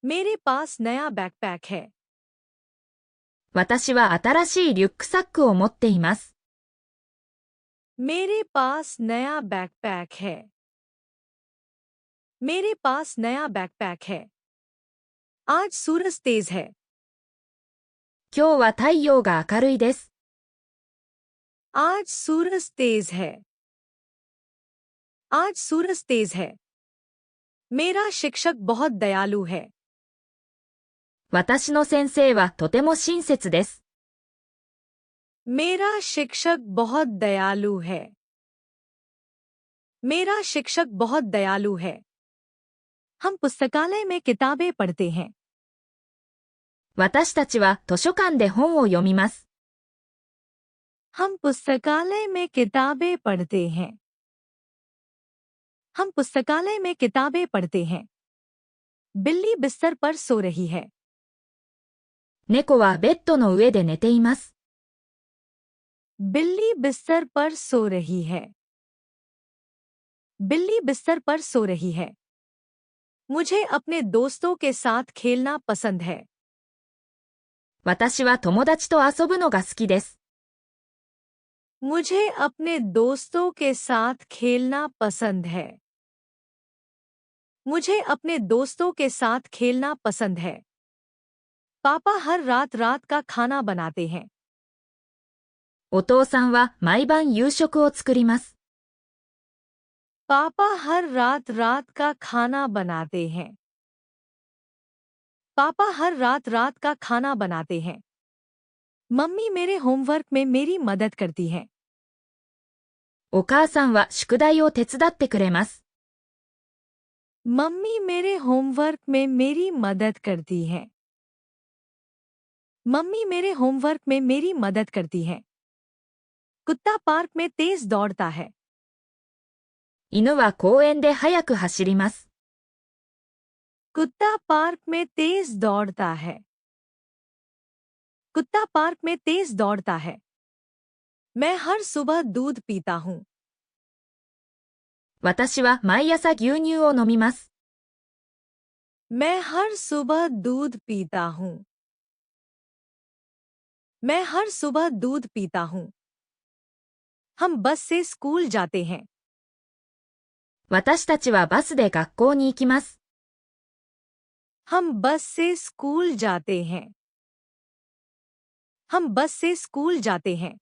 मेरे पास नया बैकपैक है। 私は新しいリュックサックを持っています。मेरे पास नया बैकपैक है। मेरे पास नया बैकपैक है। आज सूरज तेज है। 今日は太陽が明るいです。आज सूरज तेज है। आज सूरज तेज है। मेरा शिक्षक बहुत दयालु है। 私の先生はとても親切です。मेरा शिक्षक बहुत दयालु है। मेरा शिक्षक बहुत दयालु है। हम पुस्तकालय में किताबें पढ़ते हैं। 私たちは図書館で本を読みます。हम पुस्तकालय में किताबें पढ़ते हैं। हम पुस्तकालय में किताबें पढ़ते हैं। बिल्ली बिस्तर पर सो रही है। 猫はベッドの上で寝ています。बिल्ली बिस्तर पर सो रही है। बिल्ली बिस्तर पर सो रही है। मुझे अपने दोस्तों के साथ खेलना पसंद है। 私は友達と遊ぶのが好きです。मुझे अपने दोस्तों के साथ खेलना पसंद है। मुझे अपने दोस्तों के साथ खेलना पसंद है। पापा हर रात रात का खाना बनाते हैं। お父さんは毎晩夕食を作ります。पापा हर रात रात का खाना बनाते हैं। पापा हर रात रात का खाना बनाते हैं। मम्मी मेरे होमवर्क में मेरी मदद करती है। お母さんは宿題を手伝ってくれます。मम्मी मेरे होमवर्क में मेरी मदद करती है। मम्मी मेरे होमवर्क में मेरी मदद करती है। कुत्ता पार्क में तेज दौड़ता है। 犬は公園で速く走ります。कुत्ता पार्क में तेज दौड़ता है। कुत्ता पार्क में तेज दौड़ता है। मैं हर सुबह दूध पीता हूँ। 私は毎朝牛乳を飲みます。मैं हर सुबह दूध पीता हूँ। मैं हर सुबह दूध पीता हूँ। हम बस से स्कूल जाते हैं। 私たちはバスで学校に行きます。हम बस से स्कूल जाते हैं। हम बस से स्कूल जाते हैं।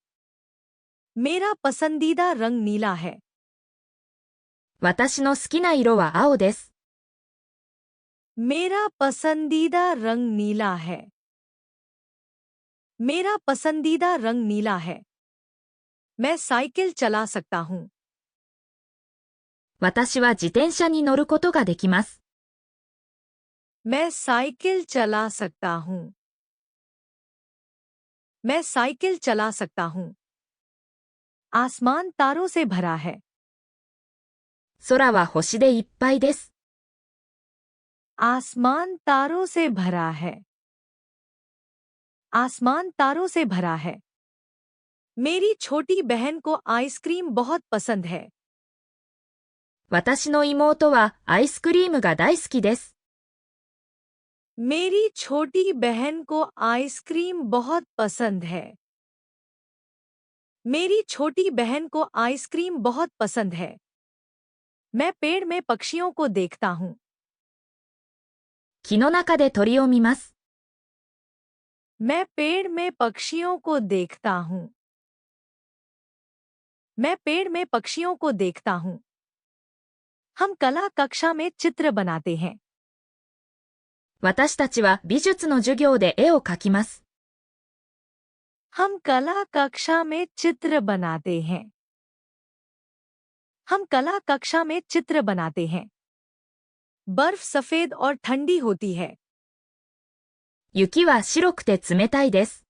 मेरा पसंदीदा रंग नीला है। 私の好きな色は青です。मेरा पसंदीदा रंग नीला है। मेरा पसंदीदा रंग नीला है। मैं साइकिल चला सकता हूँ। 私は自転車に乗ることができます。मैं साइकिल चला सकता हूँ। मैं साइकिल चला सकता हूँ। आसमान तारों से भरा है। 空は星でいっぱいです。आसमान तारों से भरा है। आसमान तारों से भरा है। मेरी छोटी बहन को आइसक्रीम बहुत पसंद है। 私の妹はアイスクリームが大好きです。मेरी छोटी बहन को आइसक्रीम बहुत पसंद है। मेरी छोटी बहन को आइसक्रीम बहुत पसंद है। मैं पेड़ में पक्षियों को देखता हूँ। 木の中で鳥を見ます。मैं पेड़ में पक्षियों को देखता हूँ। मैं पेड़ में पक्षियों को देखता हूँ। हम कला कक्षा में चित्र बनाते हैं। 私たちは美術の授業で絵を描きます。हम कला कक्षा में चित्र बनाते हैं। हम कला कक्षा में चित्र बनाते हैं। बर्फ सफेद और ठंडी होती है। 雪は白くて冷たいです。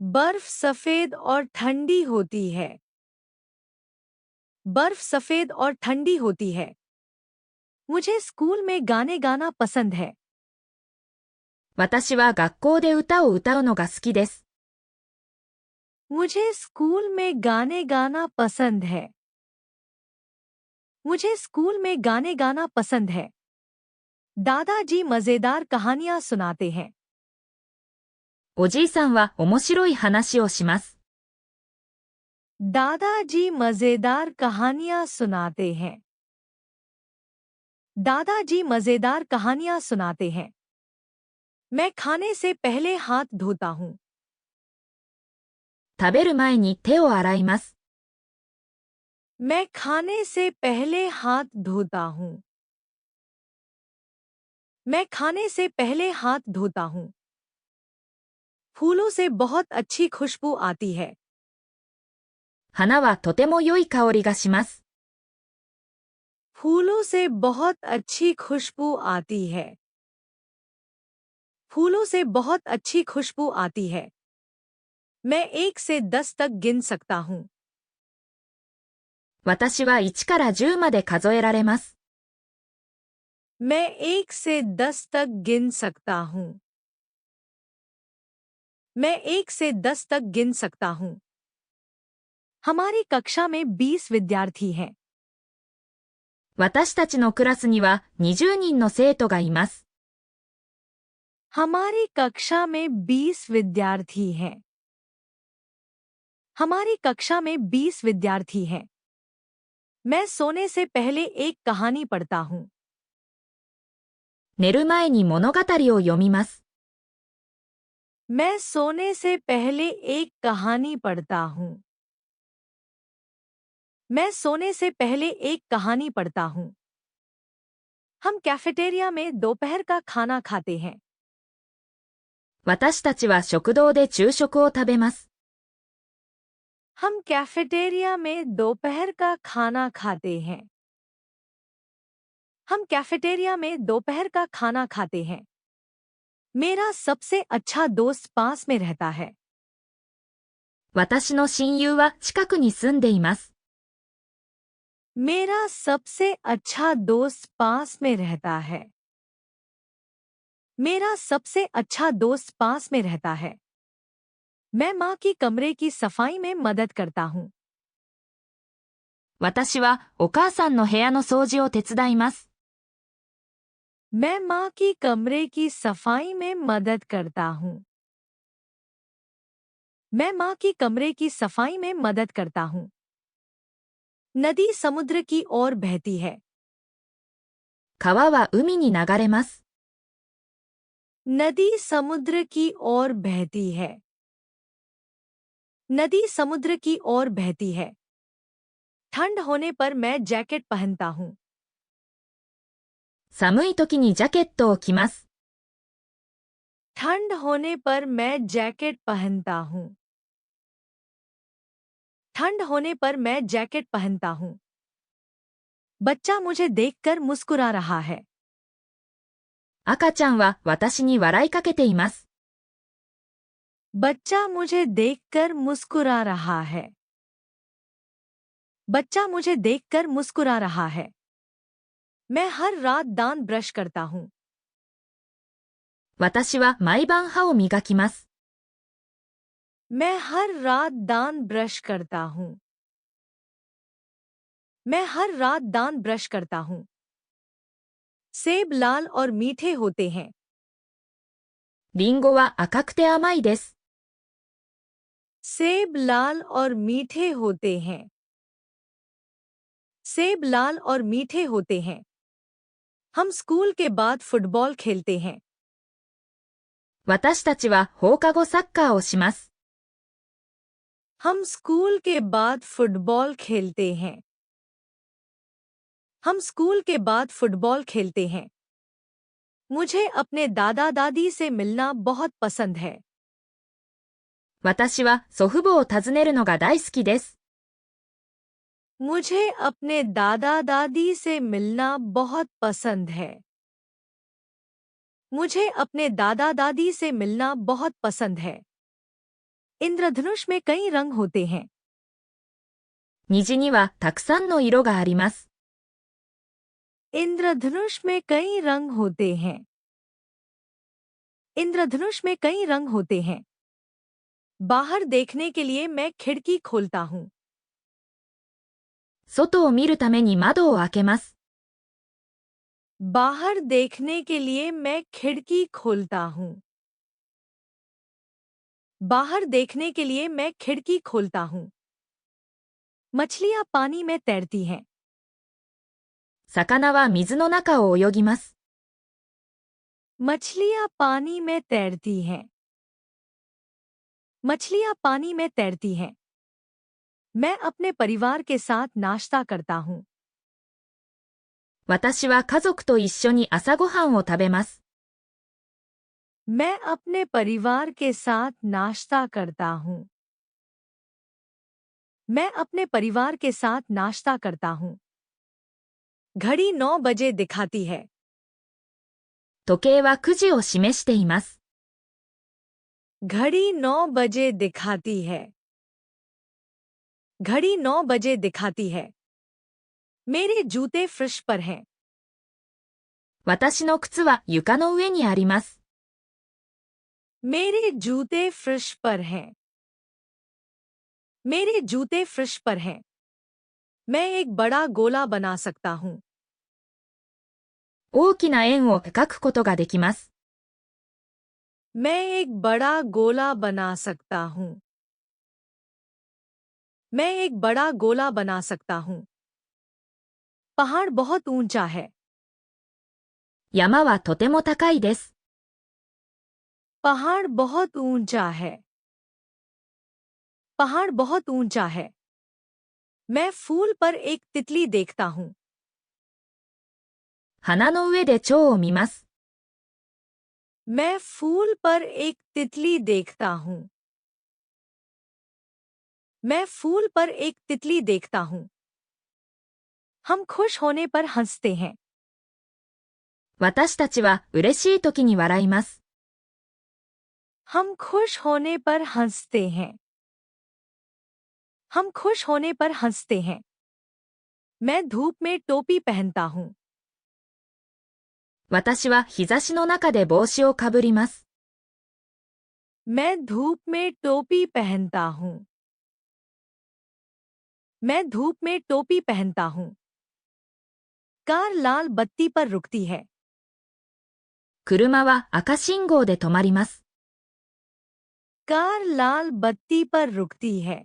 बर्फ सफेद और ठंडी होती है। बर्फ सफेद और ठंडी होती है। मुझे स्कूल में गाने गाना पसंद है। 私は学校で歌を歌うのが好きです。मुझे स्कूल में गाने गाना पसंद है। मुझे स्कूल में गाने गाना पसंद है। दादाजी मजेदार कहानियां सुनाते हैं। おじいさんは面白い話をします。 दादाजी मजेदार कहानियां सुनाते हैं। दादाजी मजेदार कहानियां सुनाते हैं। मैं खाने से पहले हाथ धोता हूँ। 食べる前に手を洗います。 मैं खाने से पहले हाथ धोता हूँ। मैं खाने से पहले हाथ धोता हूँ। फूलों से बहुत अच्छी खुशबू आती है। 花はとても良い香りがします。 फूलों से बहुत अच्छी खुशबू आती है। फूलों से बहुत अच्छी खुशबू आती है। मैं 1 से 10 तक गिन सकता हूँ। 私は1から10まで数えられます。 मैं 1 से 10 तक गिन सकता हूँ। मैं 1 से 10 तक गिन सकता हूँ। हमारी कक्षा में 20 विद्यार्थी हैं। 私たちのクラスには20人の生徒がいます。 हमारी कक्षा में 20 विद्यार्थी हैं। हमारी कक्षा में 20 विद्यार्थी हैं। मैं सोने से पहले एक कहानी पढ़ता हूँ। 寝る前に物語を読みます。 मैं सोने से पहले एक कहानी पढ़ता हूँ। मैं सोने से पहले एक कहानी पढ़ता हूँ। हम कैफेटेरिया में दोपहर का खाना खाते हैं। 私たちは食堂で昼食を食べます。 हम कैफेटेरिया में दोपहर का खाना खाते हैं। हम कैफेटेरिया में दोपहर का खाना खाते हैं। मेरा सबसे अच्छा दोस्त पास में रहता है। 私の親友は近くに住んでいます。 मेरा सबसे अच्छा दोस्त पास में रहता है। मेरा सबसे अच्छा दोस्त पास में रहता है। मैं माँ की कमरे की सफाई में मदद करता हूँ। 私はお母さんの部屋の掃除を手伝います。 मैं माँ की कमरे की सफाई में मदद करता हूँ। मैं माँ की कमरे की सफाई में मदद करता हूँ। नदी समुद्र की ओर बहती है। 川は海に流れます。 नदी समुद्र की ओर बहती है। नदी समुद्र की ओर बहती है। ठंड होने पर मैं जैकेट पहनता हूँ। 寒い時にジャケットを着ます。 ठंड होने पर मैं जैकेट पहनता हूँ। ठंड होने पर मैं जैकेट पहनता हूँ। बच्चा मुझे देखकर मुस्कुरा रहा है। 赤ちゃんは私に笑いかけています。 बच्चा मुझे देखकर मुस्कुरा रहा है। बच्चा मुझे देखकर मुस्कुरा रहा है। मैं हर रात दांत ब्रश करता हूँ। 私は毎晩歯を磨きます。 मैं हर रात दांत ब्रश करता हूँ। मैं हर रात दांत ब्रश करता हूँ। सेब लाल और मीठे होते हैं। リンゴは赤くて甘いです。 सेब लाल और मीठे होते हैं। सेब लाल और मीठे होते हैं। हम स्कूल के बाद फुटबॉल खेलते हैं। 私たちは放課後サッカーをします。 हम स्कूल के बाद फुटबॉल खेलते हैं। हम स्कूल के बाद फुटबॉल खेलते हैं। मुझे अपने दादा दादी से मिलना बहुत पसंद है। 私は祖父母を訪ねるのが大好きです。 मुझे अपने दादा दादी से मिलना बहुत पसंद है। मुझे अपने दादा दादी से मिलना बहुत पसंद है। इंद्रधनुष में कई रंग होते हैं। 虹にはたくさんの色があります。 इंद्रधनुष में कई रंग होते हैं। इंद्रधनुष में कई रंग होते हैं। बाहर देखने के लिए मैं खिड़की खोलता हूँ। 外を見るために窓を開けます。बाहर देखने के लिए मैं खिड़की खोलता हूँ। बाहर देखने के लिए मैं खिड़की खोलता हूँ। मछलियाँ पानी में तैरती हैं। 魚は水の中を泳ぎます。मछलियाँ पानी में तैरती हैं। मछलियाँ पानी में तैरती हैं। मैं अपने परिवार के साथ नाश्ता करता हूँ। 私は家族と一緒に朝ごはんを食べます。मैं अपने परिवार के साथ नाश्ता करता हूँ। मैं अपने परिवार के साथ नाश्ता करता हूँ। घड़ी 9 बजे दिखाती है। 時計は9時を示しています。घड़ी 9 बजे दिखाती है। घड़ी 9 बजे दिखाती है। मेरे जूते फर्श पर हैं। 私の靴は床の上にあります。मेरे जूते फर्श पर हैं। मेरे जूते फर्श पर हैं। मैं एक बड़ा गोला बना सकता हूँ। 大きな円を描くことができます。मैं एक बड़ा गोला बना सकता हूँ। मैं एक बड़ा गोला बना सकता हूँ। पहाड़ बहुत ऊंचा है। 山はとても高いです。पहाड़ बहुत ऊंचा है। पहाड़ बहुत ऊंचा है। मैं फूल पर एक तितली देखता हूँ। 花の上で蝶を見ます。मैं फूल पर एक तितली देखता हूँ। मैं फूल पर एक तितली देखता हूँ। हम खुश होने पर हंसते हैं। 私たちは嬉しい時に笑います。हम खुश होने पर हंसते हैं। हम खुश होने पर हंसते हैं। मैं धूप में टोपी पहनता हूँ। 私は日差しの中で帽子をかぶります。मैं धूप में टोपी पहनता हूँ। मैं धूप में टोपी पहनता हूँ। कार लाल बत्ती पर रुकती है। 車は赤信号で止まります。कार लाल बत्ती पर रुकती है।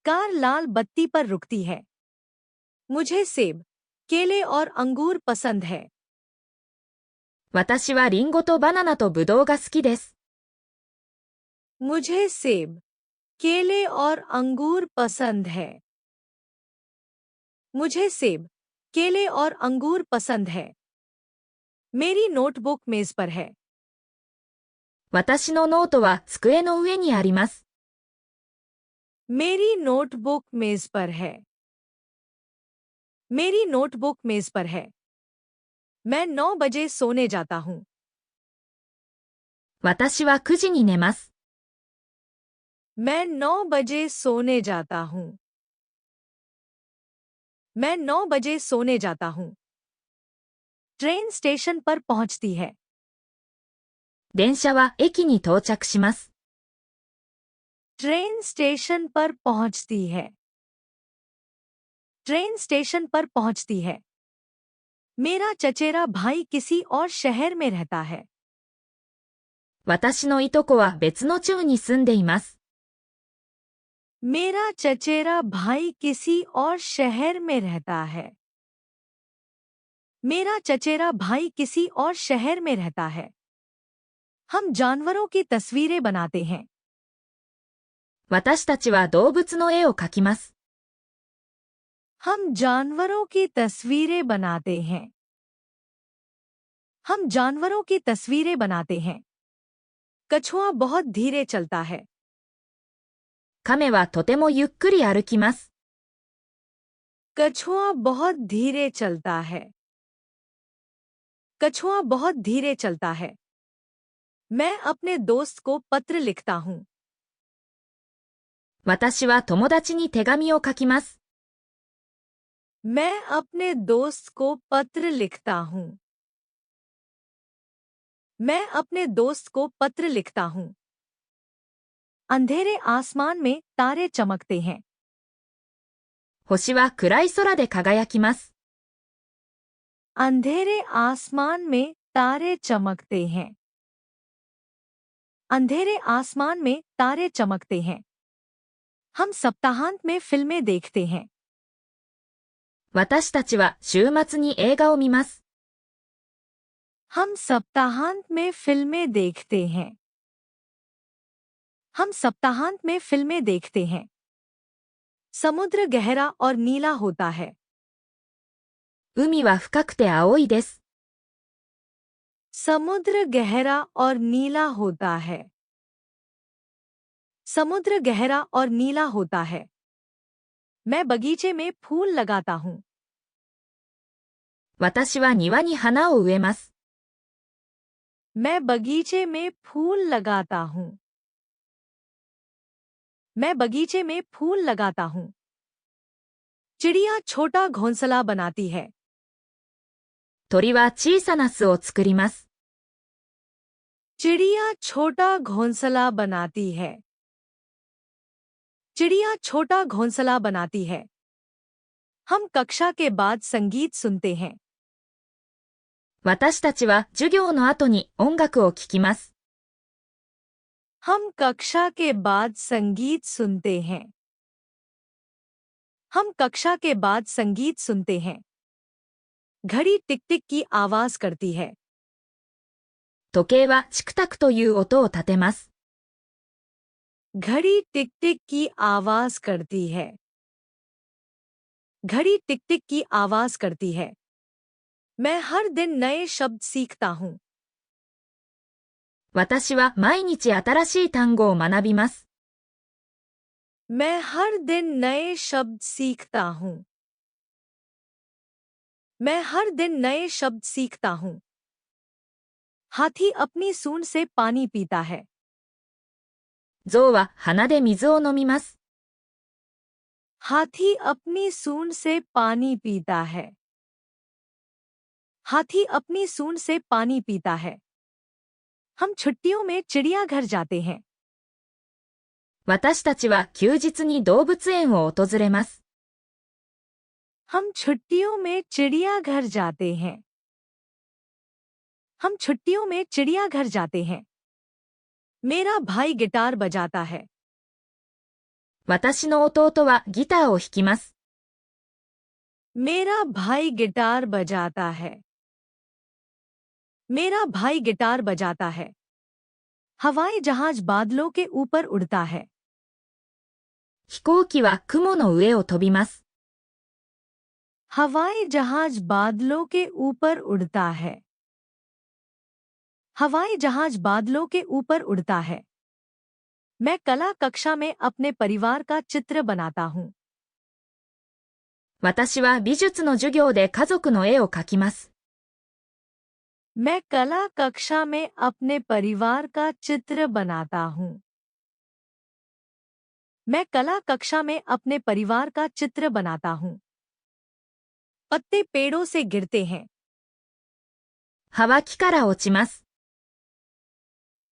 कार लाल बत्ती पर रुकती है। मुझे सेब, केले और अंगूर पसंद है। 私はリンゴとバナナとブドウが好きです。मुझे सेब, केले और अंगूर पसंद है। मुझे सेब, केले और अंगूर पसंद है। मेरी नोटबुक मेज पर है। 私のノートは机の上にあります。मेरी नोटबुक मेज पर है। मेरी नोटबुक मेज पर है। मैं 9 बजे सोने जाता हूँ। 私は9時に寝ます。मैं 9 बजे सोने जाता हूँ। मैं 9 बजे सोने जाता हूँ। ट्रेन स्टेशन पर पहुंचती है। 電車は駅に到着します。ट्रेन स्टेशन पर पहुंचती है। ट्रेन स्टेशन पर पहुंचती है। मेरा चचेरा भाई किसी और शहर में रहता है। 私のいとこは別の町に住んでいます。मेरा चचेरा भाई किसी और शहर में रहता है। मेरा चचेरा भाई किसी और शहर में रहता है। हम जानवरों की तस्वीरें बनाते हैं। 私たちは動物の絵を描きます。हम जानवरों की तस्वीरें बनाते हैं। हम जानवरों की तस्वीरें बनाते हैं। कछुआ बहुत धीरे चलता है। 亀はとてもゆっくり歩きます。कछुआ बहुत धीरे चलता है। कछुआ बहुत धीरे चलता है। मैं अपने दोस्त को पत्र लिखता हूँ। 私は友達に手紙を書きます。मैं अपने दोस्त को पत्र लिखता हूँ। मैं अपने दोस्त को पत्र लिखता हूँ। अंधेरे आसमान में तारे चमकते हैं। 星は暗い空で輝きます。अंधेरे आसमान में तारे चमकते हैं। अंधेरे आसमान में तारे चमकते हैं। हम सप्ताहांत में फिल्में देखते हैं। 私たちは週末に映画を見ます。हम सप्ताहांत में फिल्में देखते हैं। हम सप्ताहांत में फिल्में देखते हैं। समुद्र गहरा और नीला होता है। 海は深くて青いです。समुद्र गहरा और नीला होता है। समुद्र गहरा और नीला होता है। मैं बगीचे में फूल लगाता हूँ। 私は庭に花を植えます。मैं बगीचे में फूल लगाता हूँ। मैं बगीचे में फूल लगाता हूँ। चिड़िया छोटा घोंसला बनाती है। 鳥は小さな巣を作ります。चिड़िया छोटा घोंसला बनाती है। चिड़िया छोटा घोंसला बनाती है। हम कक्षा के बाद संगीत सुनते हैं। 私たちは授業の後に音楽を聴きます。हम कक्षा के बाद संगीत सुनते हैं। हम कक्षा के बाद संगीत सुनते हैं। घड़ी टिक टिक की आवाज करती है। 時計はチクタクという音を立てます。घड़ी टिक टिक की आवाज करती है। घड़ी टिक टिक की आवाज करती है। मैं हर दिन नए शब्द सीखता हूँ। 私は毎日新しい単語を学びます。मैं हर दिन नए शब्द सीखता हूँ। मैं हर दिन नए शब्द सीखता हूँ। हाथी अपनी सूंड से पानी पीता है। 象は鼻で水を飲みます。हाथी अपनी सूंड से पानी पीता है। हाथी अपनी सूंड से पानी पीता है। हम छुट्टियों में चिड़ियाघर जाते हैं। 私たちは休日に動物園を訪れます。हम छुट्टियों में चिड़ियाघर जाते हैं। हम छुट्टियों में चिड़ियाघर जाते हैं। मेरा भाई गिटार बजाता है। 私の弟はギターを弾きます。मेरा भाई गिटार बजाता है। मेरा भाई गिटार बजाता है। हवाई जहाज बादलों के ऊपर उड़ता है। 飛行機は雲の上を飛びます。हवाई जहाज बादलों के ऊपर उड़ता है। हवाई जहाज बादलों के ऊपर उड़ता है। मैं कला कक्षा में अपने परिवार का चित्र बनाता हूँ। 私は美術の授業で家族の絵を描きます。मैं कला कक्षा में अपने परिवार का चित्र बनाता हूँ। मैं कला कक्षा में अपने परिवार का चित्र बनाता हूँ। पत्ते पेड़ों से गिरते हैं। 葉は木から落ちます。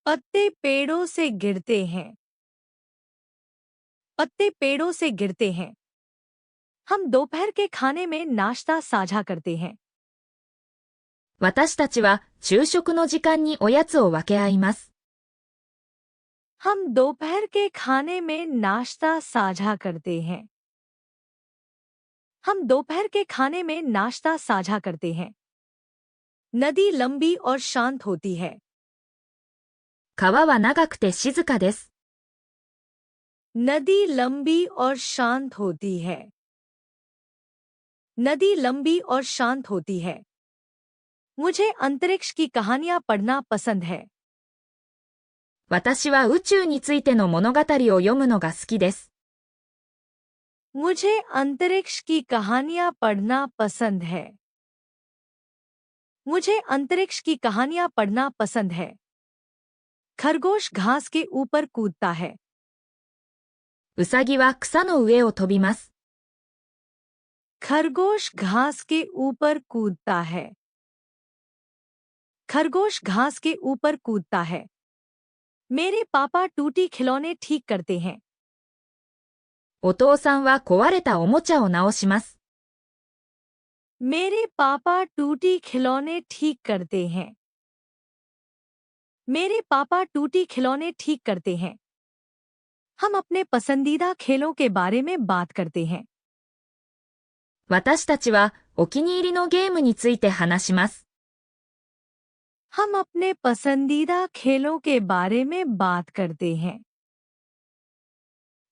पत्ते पेड़ों से गिरते हैं। पत्ते पेड़ों से गिरते हैं। हम दोपहर के खाने में नाश्ता साझा करते हैं। 私たちは昼食の時間におやつを分け合います。हम दोपहर के खाने में नाश्ता साझा करते हैं। हम दोपहर के खाने में नाश्ता साझा करते हैं। नदी लंबी और शांत होती है। 川は長くて静かです。नदी लंबी और शांत होती है। नदी लंबी और शांत होती है। मुझे अंतरिक्ष की कहानियां पढ़ना पसंद है। 私は宇宙についての物語を読むのが好きです。मुझे अंतरिक्ष की कहानियां पढ़ना पसंद है। मुझे अंतरिक्ष की कहानियां पढ़ना पसंद है। खरगोश घास के ऊपर कूदता है। うさぎは草の上を飛びます。खरगोश घास के ऊपर कूदता है। खरगोश घास के ऊपर कूदता है। मेरे पापा टूटी खिलौने ठीक करते हैं। お父さんは壊れたおもちゃを直します。मेरे पापा टूटी खिलौने ठीक करते हैं। मेरे पापा टूटी खिलौने ठीक करते हैं। हम अपने पसंदीदा खेलों के बारे में बात करते हैं। 私たちはお気に入りのゲームについて話します。हम अपने पसंदीदा खेलों के बारे में बात करते हैं।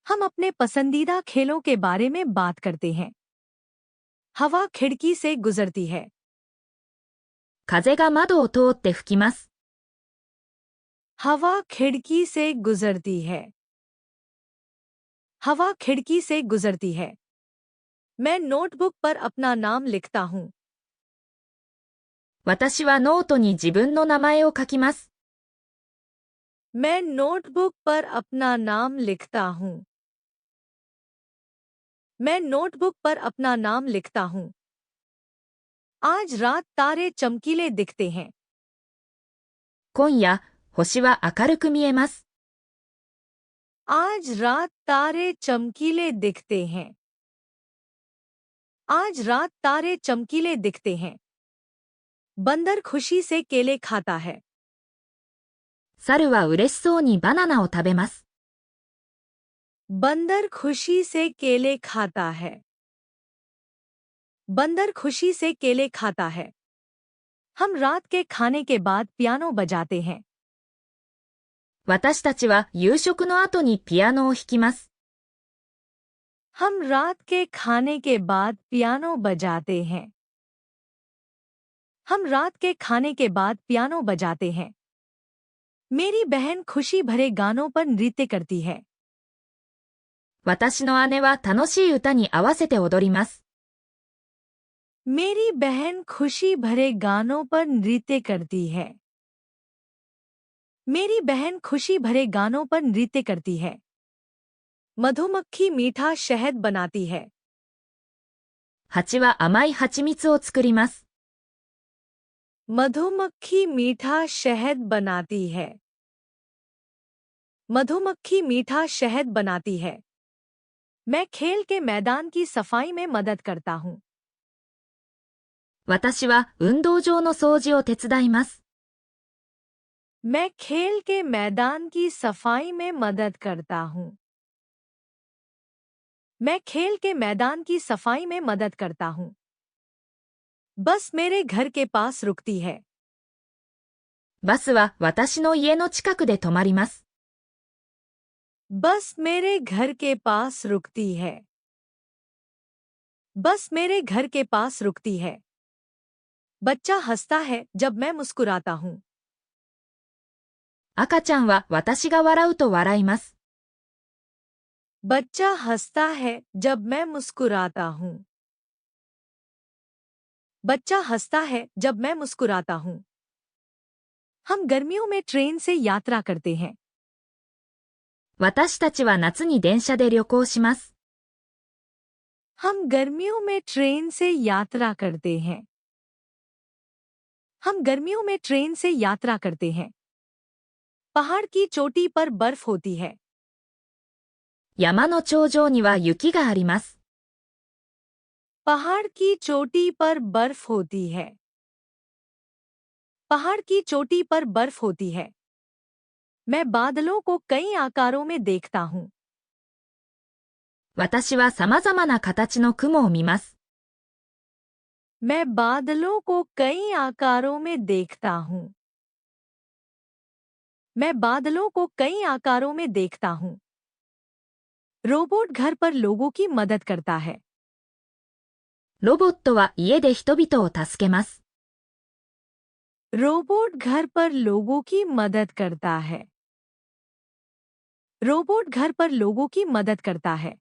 हम अपने पसंदीदा खेलों के बारे में बात करते हैं। हवा खिड़की से गुजरती है। 風が窓を通って吹きます。हवा खिड़की से गुजरती है। हवा खिड़की से गुजरती है। मैं नोटबुक पर अपना नाम लिखता हूँ। 私はノートに自分の名前を書きます。 मैं नोटबुक पर अपना नाम लिखता हूँ। मैं नोटबुक पर अपना नाम लिखता हूँ। आज रात तारे चमकीले दिखते हैं। 今夜、星は明るく見えます。 आज रात तारे चमकीले दिखते हैं। आज रात तारे चमकीले दिखते हैं। बंदर खुशी से केले खाता है। 猿は嬉しそうにバナナを食べます。 बंदर खुशी से केले खाता है। बंदर खुशी से केले खाता है। हम रात के खाने के बाद पियानो बजाते हैं। 私たちは夕食の後にピアノを弾きます。 हम रात के खाने के बाद पियानो बजाते हैं। हम रात के खाने के बाद पियानो बजाते हैं। मेरी बहन खुशी भरे गानों पर नृत्य करती है। 私の姉は楽しい歌に合わせて踊ります。 मेरी बहन खुशी भरे गानों पर नृत्य करती है। मेरी बहन खुशी भरे गानों पर नृत्य करती है। मधुमक्खी मीठा शहद बनाती है। 蜂は甘い蜂蜜を作ります。 मधुमक्खी मीठा शहद बनाती है। मधुमक्खी मीठा शहद बनाती है। मैं खेल के मैदान की सफाई में मदद करता हूँ। 私は運動場の掃除を手伝います。 मैं खेल के मैदान की सफाई में मदद करता हूँ। मैं खेल के मैदान की सफाई में मदद करता हूँ। बस मेरे घर के पास रुकती है। バスは私の家の近くで止まります。 बस मेरे घर के पास रुकती है। बस मेरे घर के पास रुकती है। बच्चा हंसता है जब मैं मुस्कुराता हूँ। 赤ちゃんは私が笑うと笑います。 बच्चा हंसता है जब मैं मुस्कुराता हूँ। बच्चा हंसता है जब मैं मुस्कुराता हूँ। हम गर्मियों में ट्रेन से यात्रा करते हैं। 私たちは夏に電車で旅行します。 हम गर्मियों में ट्रेन से यात्रा करते हैं। हम गर्मियों में ट्रेन से यात्रा करते हैं। पहाड़ की चोटी पर बर्फ होती है। 山の頂上には雪があります。 पहाड़ की चोटी पर बर्फ होती है। पहाड़ की चोटी पर बर्फ होती है। मैं बादलों को कई आकारों में देखता हूँ। 私は様々な形の雲を見ます。 मैं बादलों को कई आकारों में देखता हूँ। मैं बादलों को कई आकारों में देखता हूँ। रोबोट घर पर लोगों की मदद करता है। ロボットは家で人々を助けます。 रोबोट घर पर लोगों की मदद करता है। रोबोट घर पर लोगों की मदद करता है।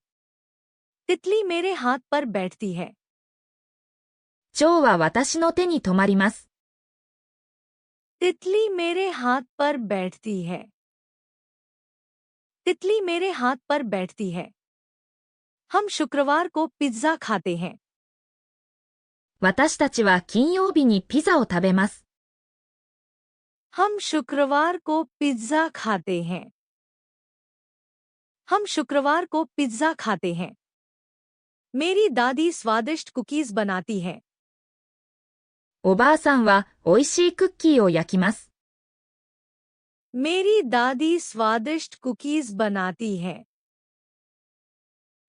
तितली मेरे हाथ पर बैठती है। 蝶は私の手に止まります。 तितली मेरे हाथ पर बैठती है। तितली मेरे हाथ पर बैठती है। हम शुक्रवार को पिज्जा खाते हैं। 私たちは金曜日にピザを食べます。 हम शुक्रवार को पिज्जा खाते हैं। हम शुक्रवार को पिज्जा खाते हैं। मेरी दादी स्वादिष्ट कुकीज बनाती है। おばあさんは美味しいクッキーを焼きます。मेरी दादी स्वादिष्ट कुकीज बनाती है।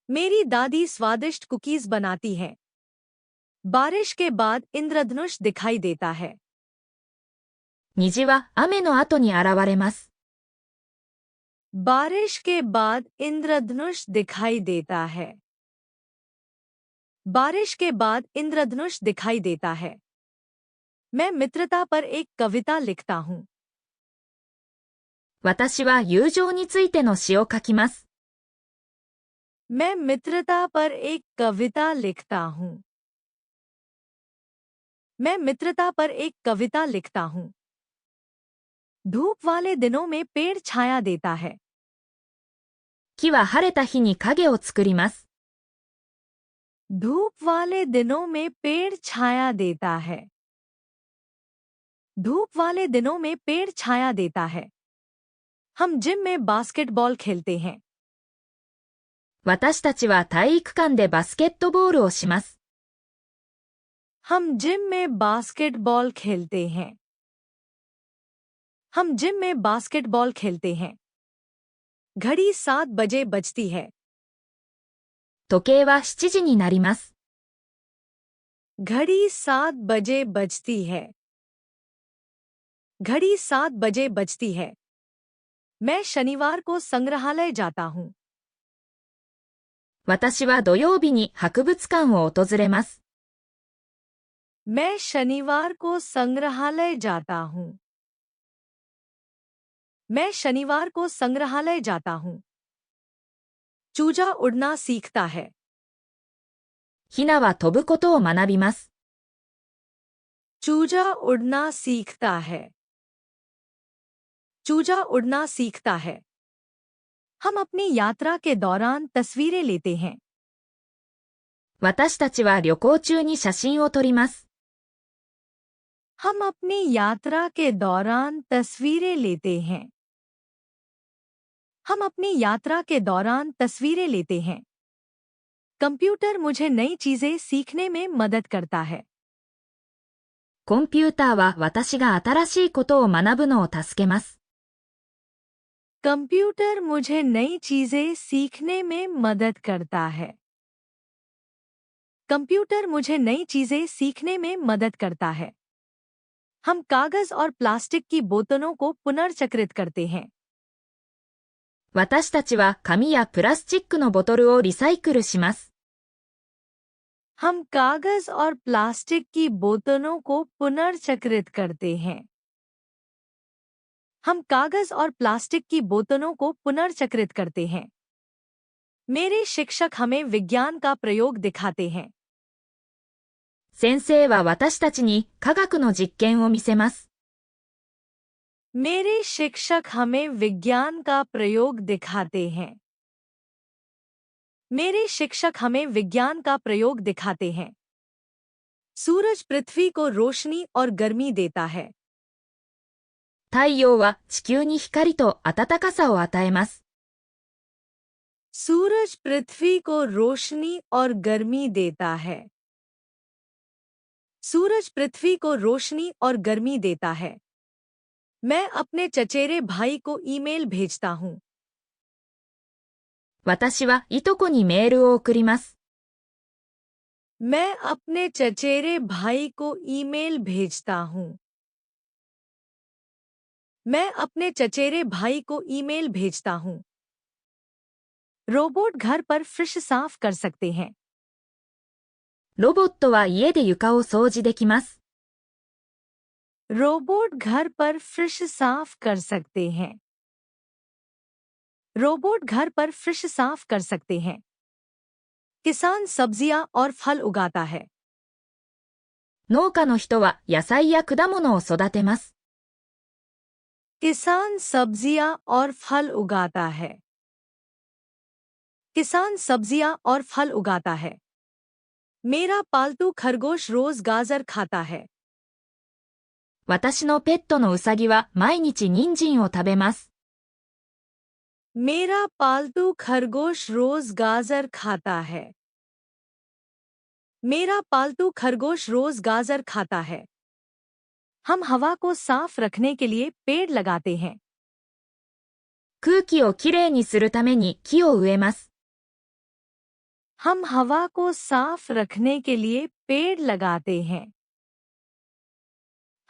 मेरी दादी स्वादिष्ट कुकीज बनाती है। बारिश के बाद इंद्रधनुष दिखाई देता है। 虹は雨の後に現れます。बारिश के बाद इंद्रधनुष दिखाई देता है। बारिश के बाद इंद्रधनुष दिखाई देता है। मैं मित्रता पर एक कविता लिखता हूँ। 私は友情についての詩を書きます。मैं मित्रता पर एक कविता लिखता हूँ। मैं मित्रता पर एक कविता लिखता हूँ। धूप वाले दिनों में पेड़ छाया देता है। 木は晴れた日に影を作ります。धूप वाले दिनों में पेड़ छाया देता है। धूप वाले दिनों में पेड़ छाया देता है। हम जिम में बास्केटबॉल खेलते हैं। 私たちは体育館でバスケットボールをします。हम जिम में बास्केटबॉल खेलते हैं। हम जिम में बास्केटबॉल खेलते हैं। घड़ी 7 बजे बजती है। 時計は7時になります。घड़ी 7 बजे बजती है। घड़ी 7 बजे बजती है। मैं शनिवार को संग्रहालय जाता हूँ। 私は土曜日に博物館を訪れます。मैं शनिवार को संग्रहालय जाता हूँ। मैं शनिवार को संग्रहालय जाता हूँ। चूजा उड़ना सीखता है। ヒナは飛ぶことを学びます。चूजा उड़ना सीखता है। चूजा उड़ना सीखता है। हम अपनी यात्रा के दौरान तस्वीरें लेते हैं। 私たちは旅行中に写真を撮ります。हम अपनी यात्रा के दौरान तस्वीरें लेते हैं। हम अपनी यात्रा के दौरान तस्वीरें लेते हैं। कंप्यूटर मुझे नई चीजें सीखने में मदद करता है। コンピューターは私が新しいことを学ぶのを助けます。कंप्यूटर मुझे नई चीजें सीखने में मदद करता है। कंप्यूटर मुझे नई चीजें सीखने में मदद करता है। हम कागज और प्लास्टिक की बोतलों को पुनर्चक्रित करते हैं। 私たちは紙やプラスチックのボトルをリサイクルします。हम कागज और प्लास्टिक की बोतलों को पुनर्चक्रित करते हैं। हम कागज और प्लास्टिक की बोतलों को पुनर्चक्रित करते हैं। मेरे शिक्षक हमें विज्ञान का प्रयोग दिखाते हैं। 先生は私たちに科学の実験を見せます。मेरे शिक्षक हमें विज्ञान का प्रयोग दिखाते हैं। मेरे शिक्षक हमें विज्ञान का प्रयोग दिखाते हैं। सूरज पृथ्वी को रोशनी और गर्मी देता है। 太陽は地球に光と暖かさを与えます。सूरज पृथ्वी को रोशनी और गर्मी देता है। सूरज पृथ्वी को रोशनी और गर्मी देता है। मैं अपने चचेरे भाई को ईमेल भेजता हूँ। 私はいとこにメールを送ります。मैं अपने चचेरे भाई को ईमेल भेजता हूँ। मैं अपने चचेरे भाई को ईमेल भेजता हूँ। रोबोट घर पर फर्श साफ कर सकते हैं। ロボットは家で床を掃除できます。रोबोट घर पर फर्श साफ कर सकते हैं। रोबोट घर पर फर्श साफ कर सकते हैं। किसान सब्जियां और फल उगाता है। 農家の人は野菜や果物を育てます。किसान सब्जियां और फल उगाता है। किसान सब्जियां और फल उगाता है। मेरा पालतू खरगोश रोज गाजर खाता है। 私のペットのウサギは毎日人参を食べます。मेरा पालतू खरगोश रोज गाजर खाता है। मेरा पालतू खरगोश रोज गाजर खाता है। हम हवा को साफ रखने के लिए पेड़ लगाते हैं। 空気をきれいにするために木を植えます。हम हवा को साफ रखने के लिए पेड़ लगाते हैं।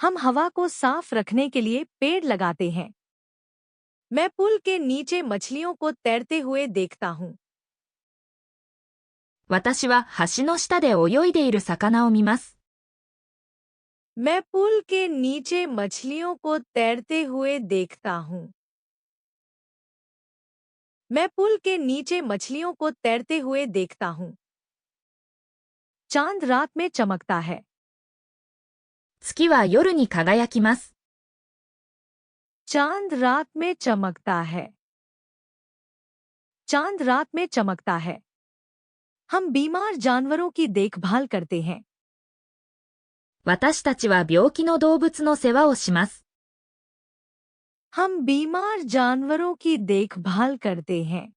हम हवा को साफ रखने के लिए पेड़ लगाते हैं। मैं पुल के नीचे मछलियों को तैरते हुए देखता हूँ। 私は橋の下で泳いでいる魚を見ます。मैं पुल के नीचे मछलियों को तैरते हुए देखता हूँ। मैं पुल के नीचे मछलियों को तैरते हुए देखता हूँ। चांद रात में चमकता है। 月は夜に輝きます。चांद रात में चमकता है। चांद रात में चमकता है। हम बीमार जानवरों की देखभाल करते हैं। 私たちは病気の動物の世話をします。हम बीमार जानवरों की देखभाल करते हैं।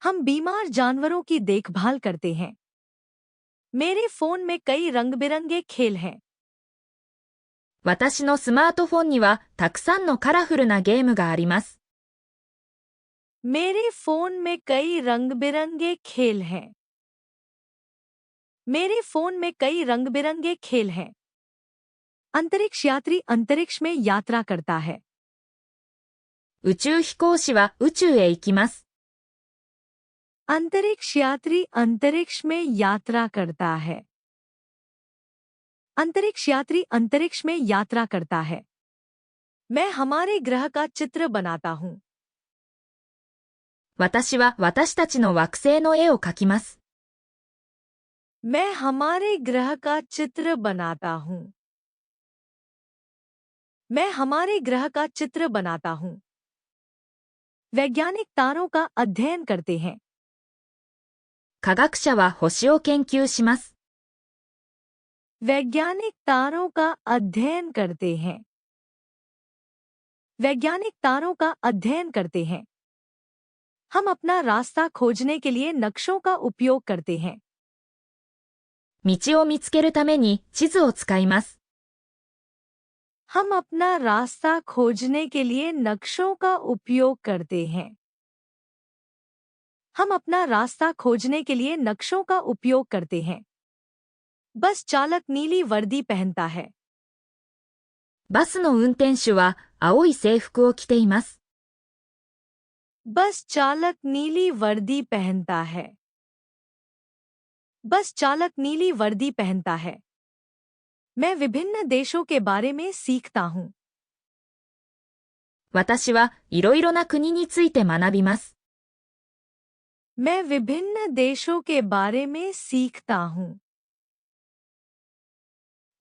हम बीमार जानवरों की देखभाल करते हैं। मेरे फोन में कई रंग बिरंगे खेल हैं। 私のスマートフォンにはたくさんのカラフルなゲームがあります。मेरे फोन में कई रंग बिरंगे खेल हैं। मेरे फोन में कई रंग बिरंगे खेल हैं। अंतरिक्ष यात्री अंतरिक्ष में यात्रा करता है। 宇宙飛行士は宇宙へ行きます。अंतरिक्ष यात्री अंतरिक्ष में यात्रा करता है। अंतरिक्ष यात्री अंतरिक्ष में यात्रा करता है। मैं हमारे ग्रह का चित्र बनाता हूँ। 私は私たちの惑星の絵を描きます。मैं हमारे ग्रह का चित्र बनाता हूँ। मैं हमारे ग्रह का चित्र बनाता हूँ। वैज्ञानिक तारों का अध्ययन करते हैं। 科学者は星を研究します。वैज्ञानिक तारों का अध्ययन करते हैं। वैज्ञानिक तारों का अध्ययन करते हैं। हम अपना रास्ता खोजने के लिए नक्शों का उपयोग करते हैं। 道を見つけるために地図を使います。हम अपना रास्ता खोजने के लिए नक्शों का उपयोग करते हैं। हम अपना रास्ता खोजने के लिए नक्शों का उपयोग करते हैं। बस चालक नीली वर्दी पहनता है। バスの運転手は青い制服を着ています。बस चालक नीली वर्दी पहनता है। बस चालक नीली वर्दी पहनता है। मैं विभिन्न देशों के बारे में सीखता हूँ। 私はいろいろな国について学びます。मैं विभिन्न देशों के बारे में सीखता हूँ।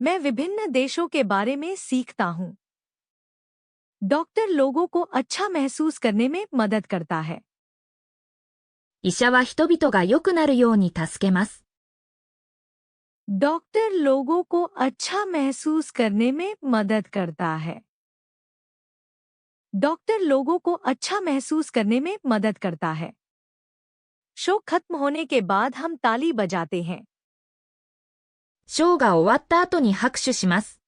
मैं विभिन्न देशों के बारे में सीखता हूँ। डॉक्टर लोगों को अच्छा महसूस करने में मदद करता है। 医者は人々が良くなるように助けます。डॉक्टर लोगों को अच्छा महसूस करने में मदद करता है। डॉक्टर लोगों को अच्छा महसूस करने में मदद करता है। शो खत्म होने के बाद हम ताली बजाते हैं। ショーが終わった後に拍手します。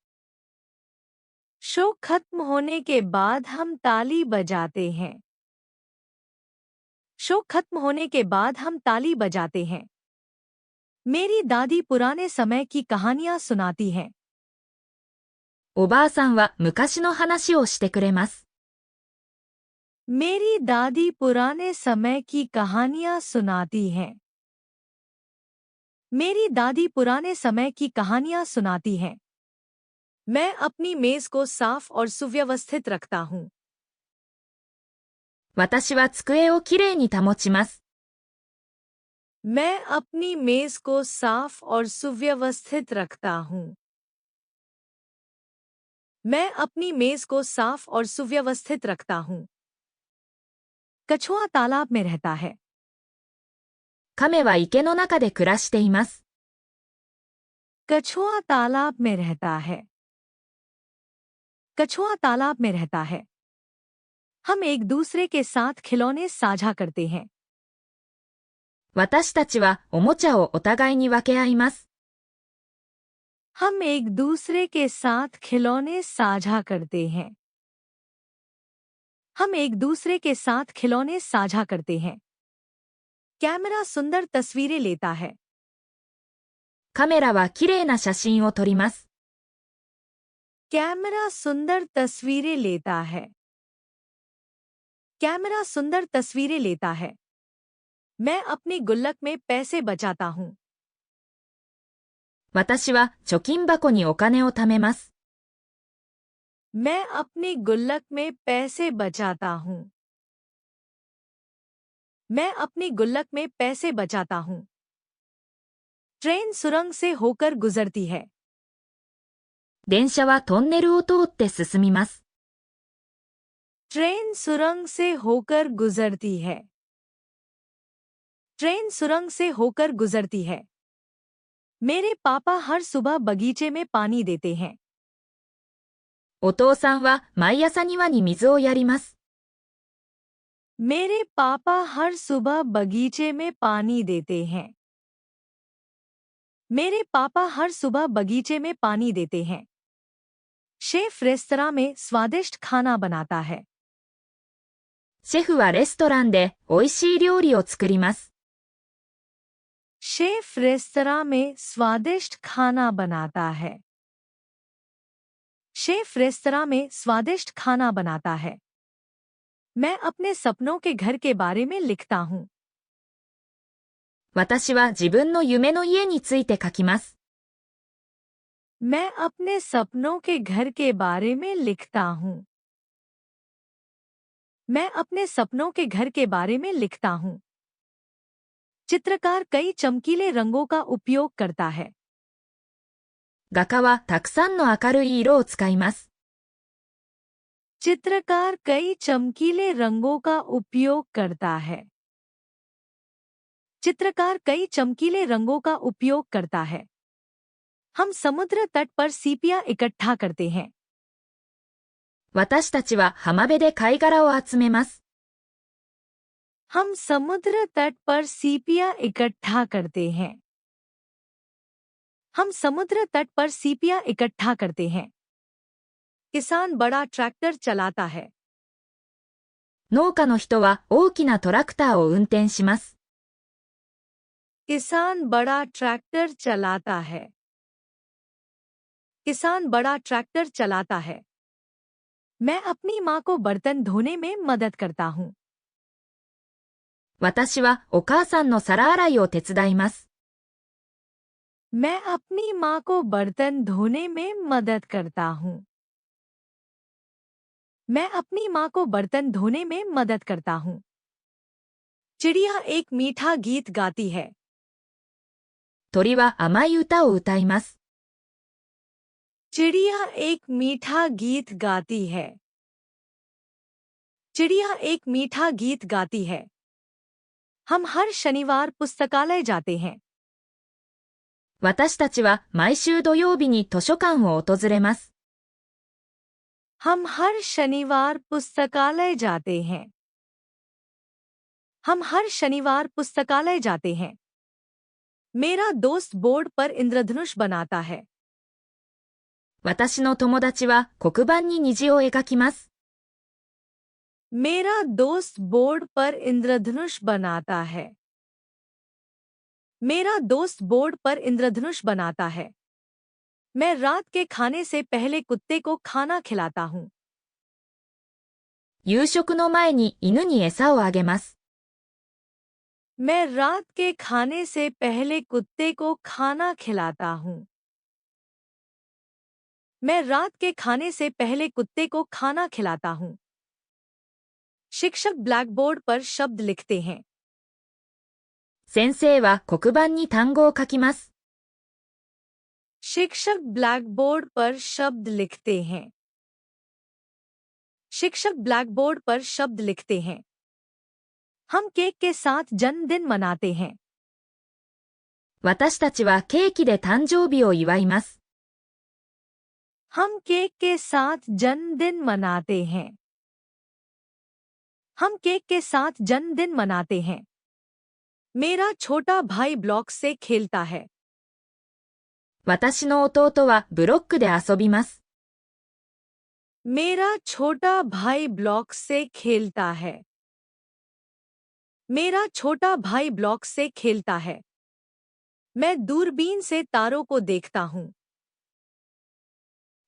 शो खत्म होने के बाद हम ताली बजाते हैं। शो खत्म होने के बाद हम ताली बजाते हैं। मेरी दादी पुराने समय की कहानियां सुनाती हैं। おばあさんは昔の話をしてくれます。मेरी दादी पुराने समय की कहानियां सुनाती हैं। मेरी दादी पुराने समय की कहानियां सुनाती हैं। मैं अपनी मेज को साफ और सुव्यवस्थित रखता हूँ। 私は机をきれいに保ちます。मैं अपनी मेज को साफ और सुव्यवस्थित रखता हूँ। मैं अपनी मेज को साफ और सुव्यवस्थित रखता हूँ। कछुआ तालाब में रहता है। 亀は池の中で暮らしています。कछुआ तालाब में रहता है। कछुआ तालाब में रहता है। हम एक दूसरे के साथ खिलौने साझा करते हैं। 私たちはおもちゃをお互いに分け合います。हम एक दूसरे के साथ खिलौने साझा करते हैं। हम एक दूसरे के साथ खिलौने साझा करते हैं। कैमरा सुंदर तस्वीरें लेता है। カメラは綺麗な写真を撮ります。 कैमरा सुंदर तस्वीरें लेता है। कैमरा सुंदर तस्वीरें लेता है। मैं अपनी गुल्लक में पैसे बचाता हूँ। 私は貯金箱にお金を貯めます。 मैं अपनी गुल्लक में पैसे बचाता हूँ। मैं अपनी गुल्लक में पैसे बचाता हूँ। ट्रेन सुरंग से होकर गुजरती है। 電車はトンネルを通って進みます。 ट्रेन सुरंग से होकर गुजरती है। ट्रेन सुरंग से होकर गुजरती है। मेरे पापा हर सुबह बगीचे में पानी देते हैं। お父さんは毎朝庭に水をやります。 मेरे पापा हर सुबह बगीचे में पानी देते हैं। मेरे पापा हर सुबह बगीचे में पानी देते हैं। शेफ रेस्तरां में स्वादिष्ट खाना बनाता है। シェフはレストランで美味しい料理を作ります。 शेफ रेस्तरां में स्वादिष्ट खाना बनाता है। शेफ रेस्तरां में स्वादिष्ट खाना बनाता है। मैं अपने सपनों के घर के बारे में लिखता हूँ। 私は自分の夢の家について書きます。 मैं अपने सपनों के घर के बारे में लिखता हूँ। मैं अपने सपनों के घर के बारे में लिखता हूँ। चित्रकार कई चमकीले रंगों का उपयोग करता है। 画家はたくさんの明るい色を使います。 चित्रकार कई चमकीले रंगों का उपयोग करता है। चित्रकार कई चमकीले रंगों का उपयोग करता है। हम समुद्र तट पर सीपिया इकट्ठा करते हैं। 私たちは浜辺で貝殻を集めます。 हम समुद्र तट पर सीपिया इकट्ठा करते हैं। हम समुद्र तट पर सीपिया इकट्ठा करते हैं। किसान बड़ा ट्रैक्टर चलाता है। 農家の人は大きなトラクターを運転します。 किसान बड़ा ट्रैक्टर चलाता है। किसान बड़ा ट्रैक्टर चलाता है। मैं अपनी माँ को बर्तन धोने में मदद करता हूँ। 私はお母さんの皿洗いを手伝います。 मैं अपनी माँ को बर्तन धोने में मदद करता हूँ। मैं अपनी माँ को बर्तन धोने में मदद करता हूँ। चिड़िया एक मीठा गीत गाती है। 鳥は甘い歌を歌います。 चिड़िया एक मीठा गीत गाती है। चिड़िया एक मीठा गीत गाती है। हम हर शनिवार पुस्तकालय जाते हैं। 私たちは毎週土曜日に図書館を訪れます。 हम हर शनिवार पुस्तकालय जाते हैं। हम हर शनिवार पुस्तकालय जाते हैं। मेरा दोस्त बोर्ड पर इंद्रधनुष बनाता है। 私の友達は黒板に虹を描きます。 मेरा दोस्त बोर्ड पर इंद्रधनुष बनाता है। मेरा दोस्त बोर्ड पर इंद्रधनुष बनाता है। मैं रात के खाने से पहले कुत्ते को खाना खिलाता हूँ। 夕食の前に犬に餌をあげます。 मैं रात के खाने से पहले कुत्ते को खाना खिलाता हूँ। मैं रात के खाने से पहले कुत्ते को खाना खिलाता हूँ। शिक्षक ब्लैकबोर्ड पर शब्द लिखते हैं। 先生は黒板に単語を書きます。 शिक्षक ब्लैकबोर्ड पर शब्द लिखते हैं। शिक्षक ब्लैकबोर्ड पर शब्द लिखते हैं। हम केक के साथ जन्मदिन मनाते हैं। 私たちはケーキで誕生日を祝います。 हम केक के साथ जन्मदिन मनाते हैं। हम केक के साथ जन्मदिन मनाते हैं। मेरा छोटा भाई ब्लॉक से खेलता है। 私の弟はブロックで遊びます。मेरा छोटा भाई ब्लॉक से खेलता है। मेरा छोटा भाई ब्लॉक से खेलता है। मैं दूरबीन से तारों को देखता हूँ।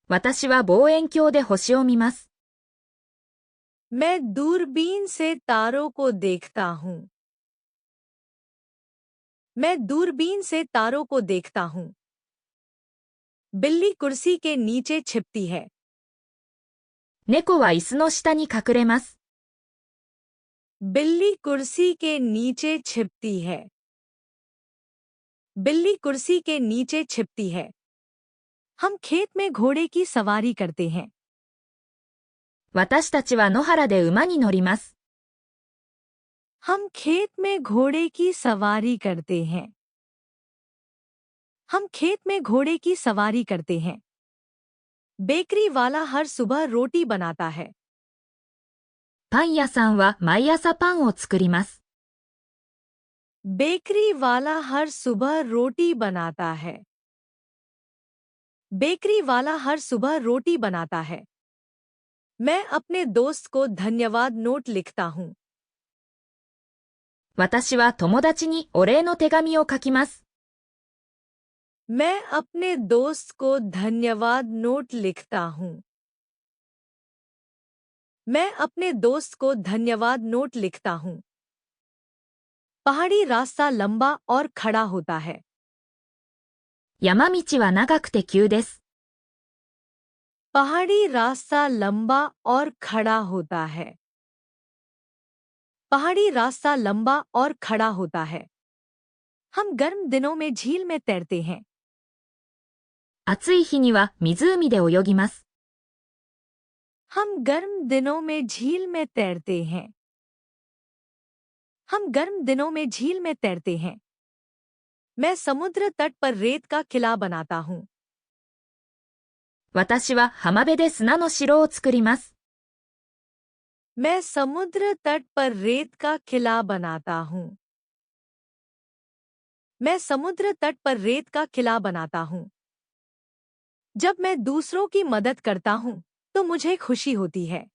私は望遠鏡で星を見ます。मैं दूरबीन से तारों को देखता हूँ। मैं दूरबीन से तारों को देखता हूँ। बिल्ली कुर्सी के नीचे छिपती है। 猫は椅子の下に隠れます。बिल्ली कुर्सी के नीचे छिपती है। बिल्ली कुर्सी के नीचे छिपती है। हम खेत में घोड़े की सवारी करते हैं। 私たちは野原で馬に乗ります。हम खेत में घोड़े की सवारी करते हैं। हम खेत में घोड़े की सवारी करते हैं। बेकरी वाला हर सुबह रोटी बनाता है। パン屋さんは毎朝パンを作ります。बेकरी वाला हर सुबह रोटी बनाता है। बेकरी वाला हर सुबह रोटी बनाता है। मैं अपने दोस्त को धन्यवाद नोट लिखता हूँ। 私は友達にお礼の手紙を書きます。मैं अपने दोस्त को धन्यवाद नोट लिखता हूँ। मैं अपने दोस्त को धन्यवाद नोट लिखता हूँ। पहाड़ी रास्ता लंबा और खड़ा होता है। 山道は長くて急です。पहाड़ी रास्ता लंबा और खड़ा होता है। पहाड़ी रास्ता लंबा और खड़ा होता है। हम गर्म दिनों में झील में तैरते हैं। 暑い日には湖で泳ぎます。हम गर्म दिनों में झील में तैरते हैं। हम गर्म दिनों में झील में तैरते हैं। मैं समुद्र तट पर रेत का किला बनाता हूँ। 私は浜辺で砂の城を作ります。मैं समुद्र तट पर रेत का किला बनाता हूँ। मैं समुद्र तट पर रेत का किला बनाता हूँ। जब मैं दूसरों की मदद करता हूँ तो मुझे खुशी होती है।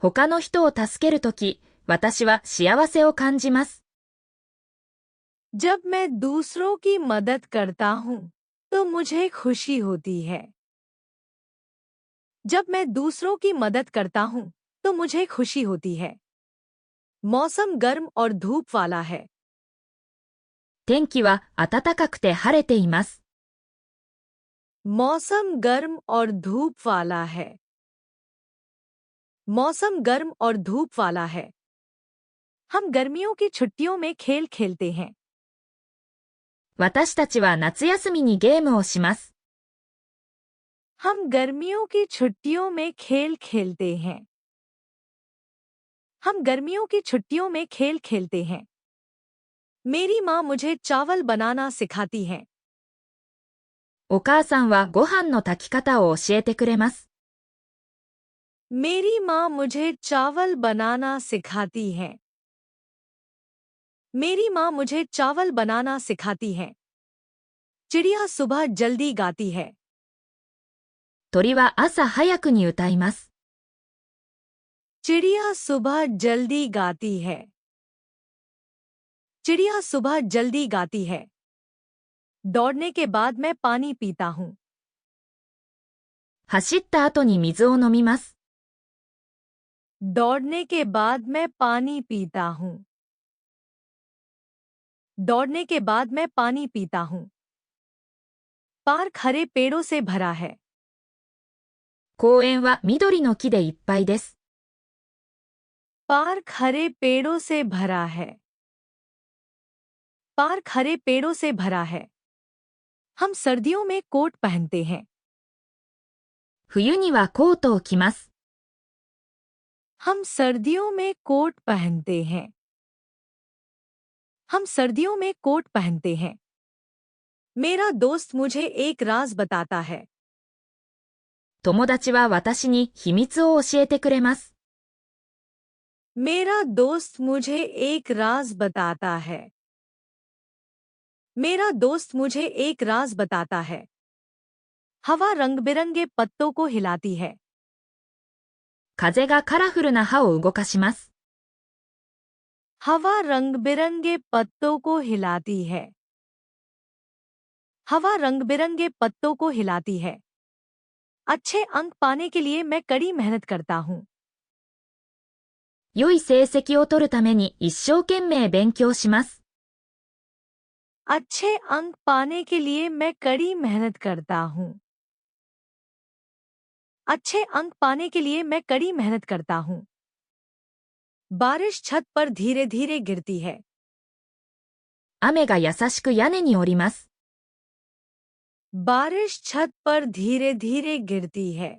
他の人を助けるとき、私は幸せを感じます。जब मैं दूसरों की मदद करता हूँ तो मुझे खुशी होती है। जब मैं दूसरों की मदद करता हूँ तो मुझे खुशी होती है। मौसम गर्म और धूप वाला है। 天気は暖かくて晴れています。मौसम गर्म और धूप वाला है। मौसम गर्म और धूप वाला है। हम गर्मियों की छुट्टियों में खेल खेलते हैं। 私たちは夏休みにゲームをします。हम गर्मियों की छुट्टियों में खेल खेलते हैं। हम गर्मियों की छुट्टियों में खेल खेलते हैं। मेरी माँ मुझे चावल बनाना सिखाती है। お母さんはご飯の炊き方を教えてくれます。मेरी माँ मुझे चावल बनाना सिखाती है। मेरी माँ मुझे चावल बनाना सिखाती है। चिड़िया सुबह जल्दी गाती है। 鳥は朝早くに歌います。चिड़िया सुबह जल्दी गाती है। चिड़िया सुबह जल्दी गाती है। दौड़ने के बाद मैं पानी पीता हूँ। 走った後に水を飲みます。दौड़ने के बाद मैं पानी पीता हूँ। दौड़ने के बाद मैं पानी पीता हूँ। पार्क हरे पेड़ों से भरा है। 公園は緑の木でいっぱいです。पार्क हरे पेड़ों से भरा है। पार्क हरे पेड़ों से भरा है। हम सर्दियों में कोट पहनते हैं। 冬にはコートを着ます。हम सर्दियों में कोट पहनते हैं। हम सर्दियों में कोट पहनते हैं। मेरा दोस्त मुझे एक राज बताता है। 友達は私に秘密を教えてくれます。मेरा दोस्त मुझे एक राज बताता है। मेरा दोस्त मुझे एक राज बताता है। हवा रंग बिरंगे पत्तों को हिलाती है।風がカラフルな葉を動かします。हवा रंग बिरंगे पत्तों को हिलाती है। हवा रंग बिरंगे पत्तों को हिलाती है। अच्छे अंक पाने के लिए मैं कड़ी मेहनत करता हूँ। 良い成績を取るために一生懸命勉強します。अच्छे अंक पाने के लिए मैं कड़ी मेहनत करता हूँ। अच्छे अंक पाने के लिए मैं कड़ी मेहनत करता हूँ। बारिश छत पर धीरे धीरे गिरती है। 雨が優しく屋根に降ります。बारिश छत पर धीरे धीरे गिरती है।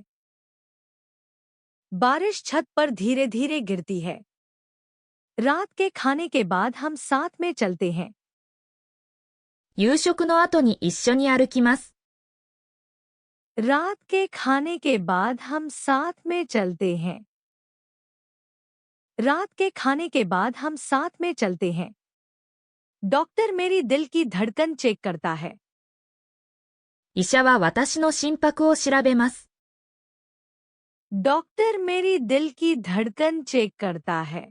बारिश छत पर धीरे धीरे गिरती है। रात के खाने के बाद हम साथ में चलते हैं। 夕食の後に一緒に歩きます。रात के खाने के बाद हम साथ में चलते हैं। रात के खाने के बाद हम साथ में चलते हैं। डॉक्टर मेरी दिल की धड़कन चेक करता है। 医者は私の心拍を調べます。डॉक्टर मेरी दिल की धड़कन चेक करता है।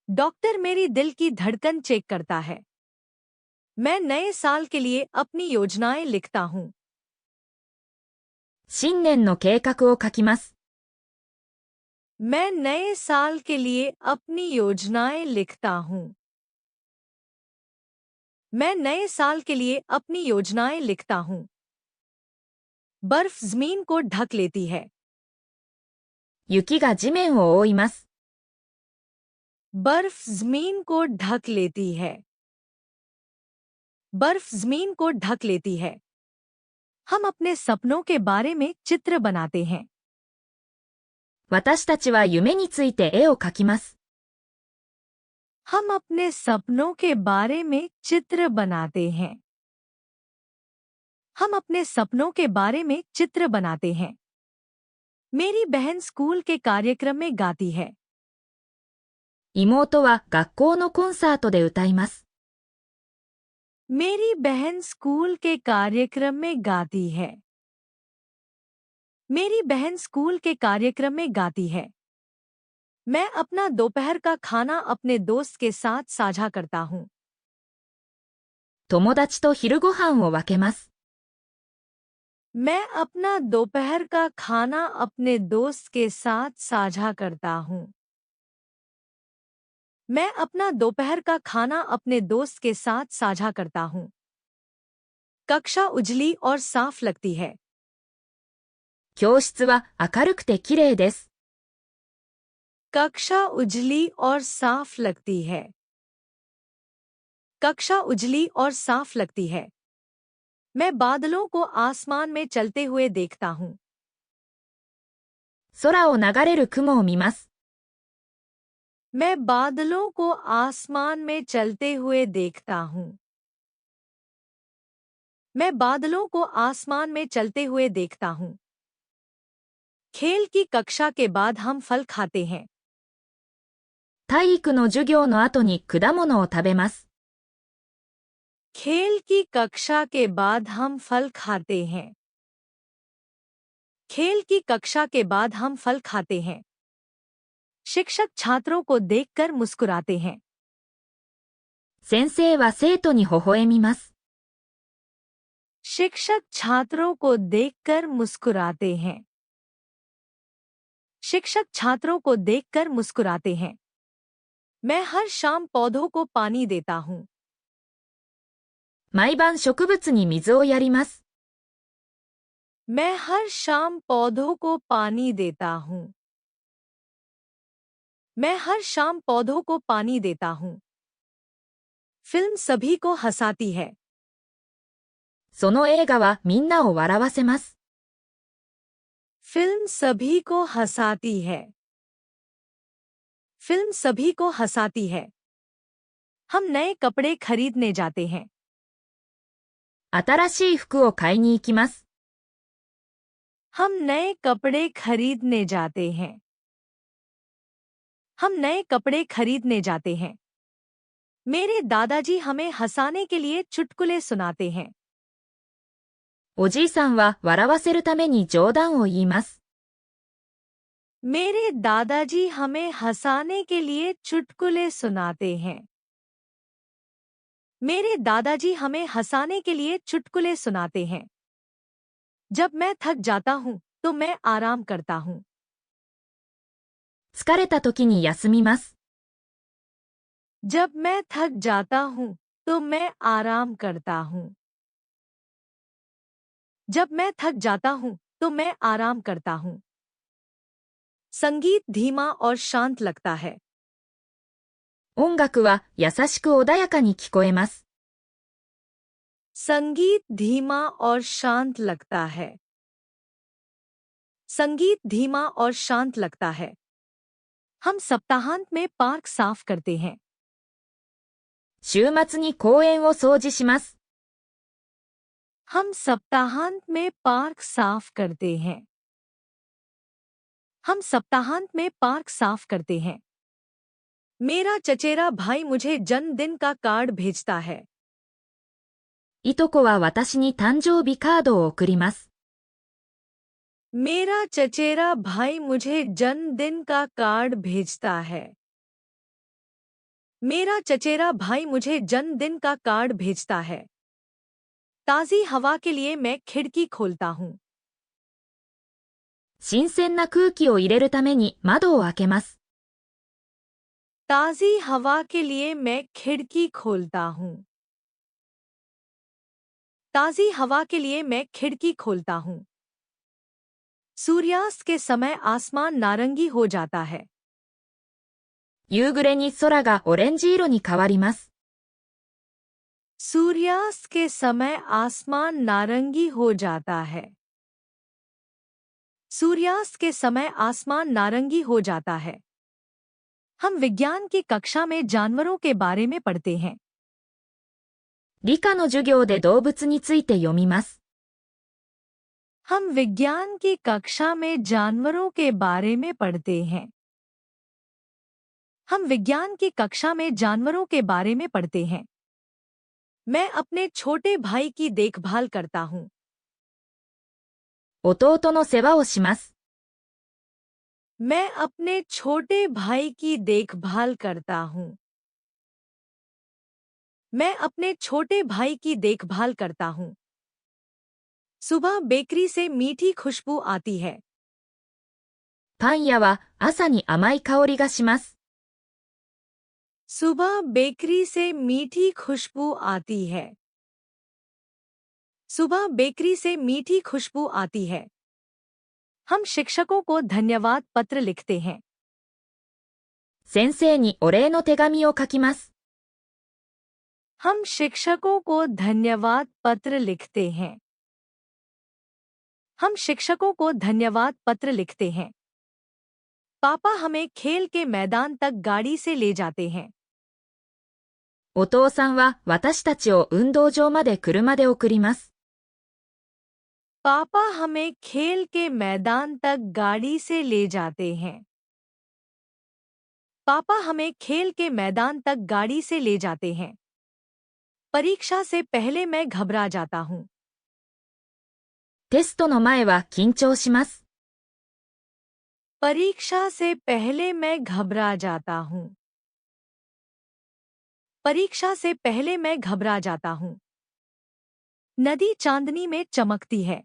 डॉक्टर मेरी दिल की धड़कन चेक करता है। मैं नए साल के लिए अपनी योजनाएं लिखता हूँ। 新年の計画を書きます。मैं नए साल के लिए अपनी योजनाएं लिखता हूँ। मैं नए साल के लिए अपनी योजनाएं लिखता हूँ। बर्फ जमीन को ढक लेती है। 雪が地面を覆います。बर्फ जमीन को ढक लेती है। बर्फ जमीन को ढक लेती है। हम अपने सपनों के बारे में चित्र बनाते हैं। 私たちは夢について絵を描きます。हम अपने सपनों के बारे में चित्र बनाते हैं। हम अपने सपनों के बारे में चित्र बनाते हैं। मेरी बहन स्कूल के कार्यक्रम में गाती है। 妹は学校のコンサートで歌います。मेरी बहन स्कूल के कार्यक्रम में गाती है। मेरी बहन स्कूल के कार्यक्रम में गाती है। मैं अपना दोपहर का खाना अपने दोस्त के साथ साझा करता हूँ। 友達と昼ご飯を分けます。मैं अपना दोपहर का खाना अपने दोस्त के साथ साझा करता हूँ। मैं अपना दोपहर का खाना अपने दोस्त के साथ साझा करता हूँ। कक्षा उजली और साफ लगती है। 教室は明るくてきれいです。कक्षा उजली और साफ लगती है। कक्षा उजली और साफ लगती है। मैं बादलों को आसमान में चलते हुए देखता हूँ। 空を流れる雲を見ます。मैं बादलों को आसमान में चलते हुए देखता हूँ। मैं बादलों को आसमान में चलते हुए देखता हूँ। खेल की कक्षा के बाद हम फल खाते हैं। 体育の授業の後に果物を食べます。खेल की कक्षा के बाद हम फल खाते हैं। खेल की कक्षा के बाद हम फल खाते हैं। शिक्षक छात्रों को देखकर मुस्कुराते हैं। 先生は生徒に微笑みます。 शिक्षक छात्रों को देखकर मुस्कुराते हैं। शिक्षक छात्रों को देखकर मुस्कुराते हैं। मैं हर शाम पौधों को पानी देता हूँ। 毎晩植物に水をやります。 मैं हर शाम पौधों को पानी देता हूँ। मैं हर शाम पौधों को पानी देता हूँ। फिल्म सभी को हंसाती है। その映画はみんなを笑わせます。 फिल्म सभी को हंसाती है। फिल्म सभी को हंसाती है। हम नए कपड़े खरीदने जाते हैं। 新しい服を買いに行きます。 हम नए कपड़े खरीदने जाते हैं। हम नए कपड़े खरीदने जाते हैं। मेरे दादाजी हमें हंसाने के लिए चुटकुले सुनाते हैं। おじいさんは笑わせるために冗談を言います。मेरे दादाजी हमें हंसाने के लिए चुटकुले सुनाते हैं। मेरे दादाजी हमें हंसाने के लिए चुटकुले सुनाते हैं। जब मैं थक जाता हूँ तो मैं आराम करता हूँ। 疲れた時に休みます。जब मैं थक जाता हूँ तो मैं आराम करता हूँ। जब मैं थक जाता हूँ तो मैं आराम करता हूँ। संगीत धीमा और शांत लगता है। 音楽は優しく穏やかに聞こえます。संगीत धीमा और शांत लगता है। संगीत धीमा और शांत लगता है। हम सप्ताहांत में पार्क साफ करते हैं। 週末に公園を掃除します。हम सप्ताहांत में पार्क साफ करते हैं। हम सप्ताहांत में पार्क साफ करते हैं। मेरा चचेरा भाई मुझे जन्मदिन का कार्ड भेजता है। いとこは私に誕生日カードを送ります。मेरा चचेरा भाई मुझे जन्मदिन का कार्ड भेजता है। मेरा चचेरा भाई मुझे जन्मदिन का कार्ड भेजता है। ताज़ी हवा के लिए मैं खिड़की खोलता हूँ। 新鮮な空気を入れるために窓を開けます。ताज़ी हवा के लिए मैं खिड़की खोलता हूँ। ताज़ी हवा के लिए मैं खिड़की खोलता हूँ। सूर्यास्त के समय आसमान नारंगी हो जाता है। 夕暮れに空がオレンジ色に変わります。सूर्यास्त के समय आसमान नारंगी हो जाता है। सूर्यास्त के समय आसमान नारंगी हो जाता है। हम विज्ञान की कक्षा में जानवरों के बारे में पढ़ते हैं। 理科の授業で動物について読みます。हम विज्ञान की कक्षा में जानवरों के बारे में पढ़ते हैं। हम विज्ञान की कक्षा में जानवरों के बारे में पढ़ते हैं। मैं अपने छोटे भाई की देखभाल करता हूँ। 弟の世話をします。मैं अपने छोटे भाई की देखभाल करता हूँ। मैं अपने छोटे भाई की देखभाल करता हूँ। सुबह बेकरी से मीठी खुशबू आती है। パン屋は朝に甘い香りがします。सुबह बेकरी से मीठी खुशबू आती है। सुबह बेकरी से मीठी खुशबू आती है। हम शिक्षकों को धन्यवाद पत्र लिखते हैं। 先生にお礼の手紙を書きます。हम शिक्षकों को धन्यवाद पत्र लिखते हैं। हम शिक्षकों को धन्यवाद पत्र लिखते हैं। पापा हमें खेल के मैदान तक गाड़ी से ले जाते हैं। お父さんは私たちを運動場まで車で送ります。पापा हमें खेल के मैदान तक गाड़ी से ले जाते हैं। पापा हमें खेल के मैदान तक गाड़ी से ले जाते हैं। परीक्षा से पहले मैं घबरा जाता हूँ। テストの前は緊張します。परीक्षा से पहले मैं घबरा जाता हूँ। परीक्षा से पहले मैं घबरा जाता हूँ। नदी चांदनी में चमकती है।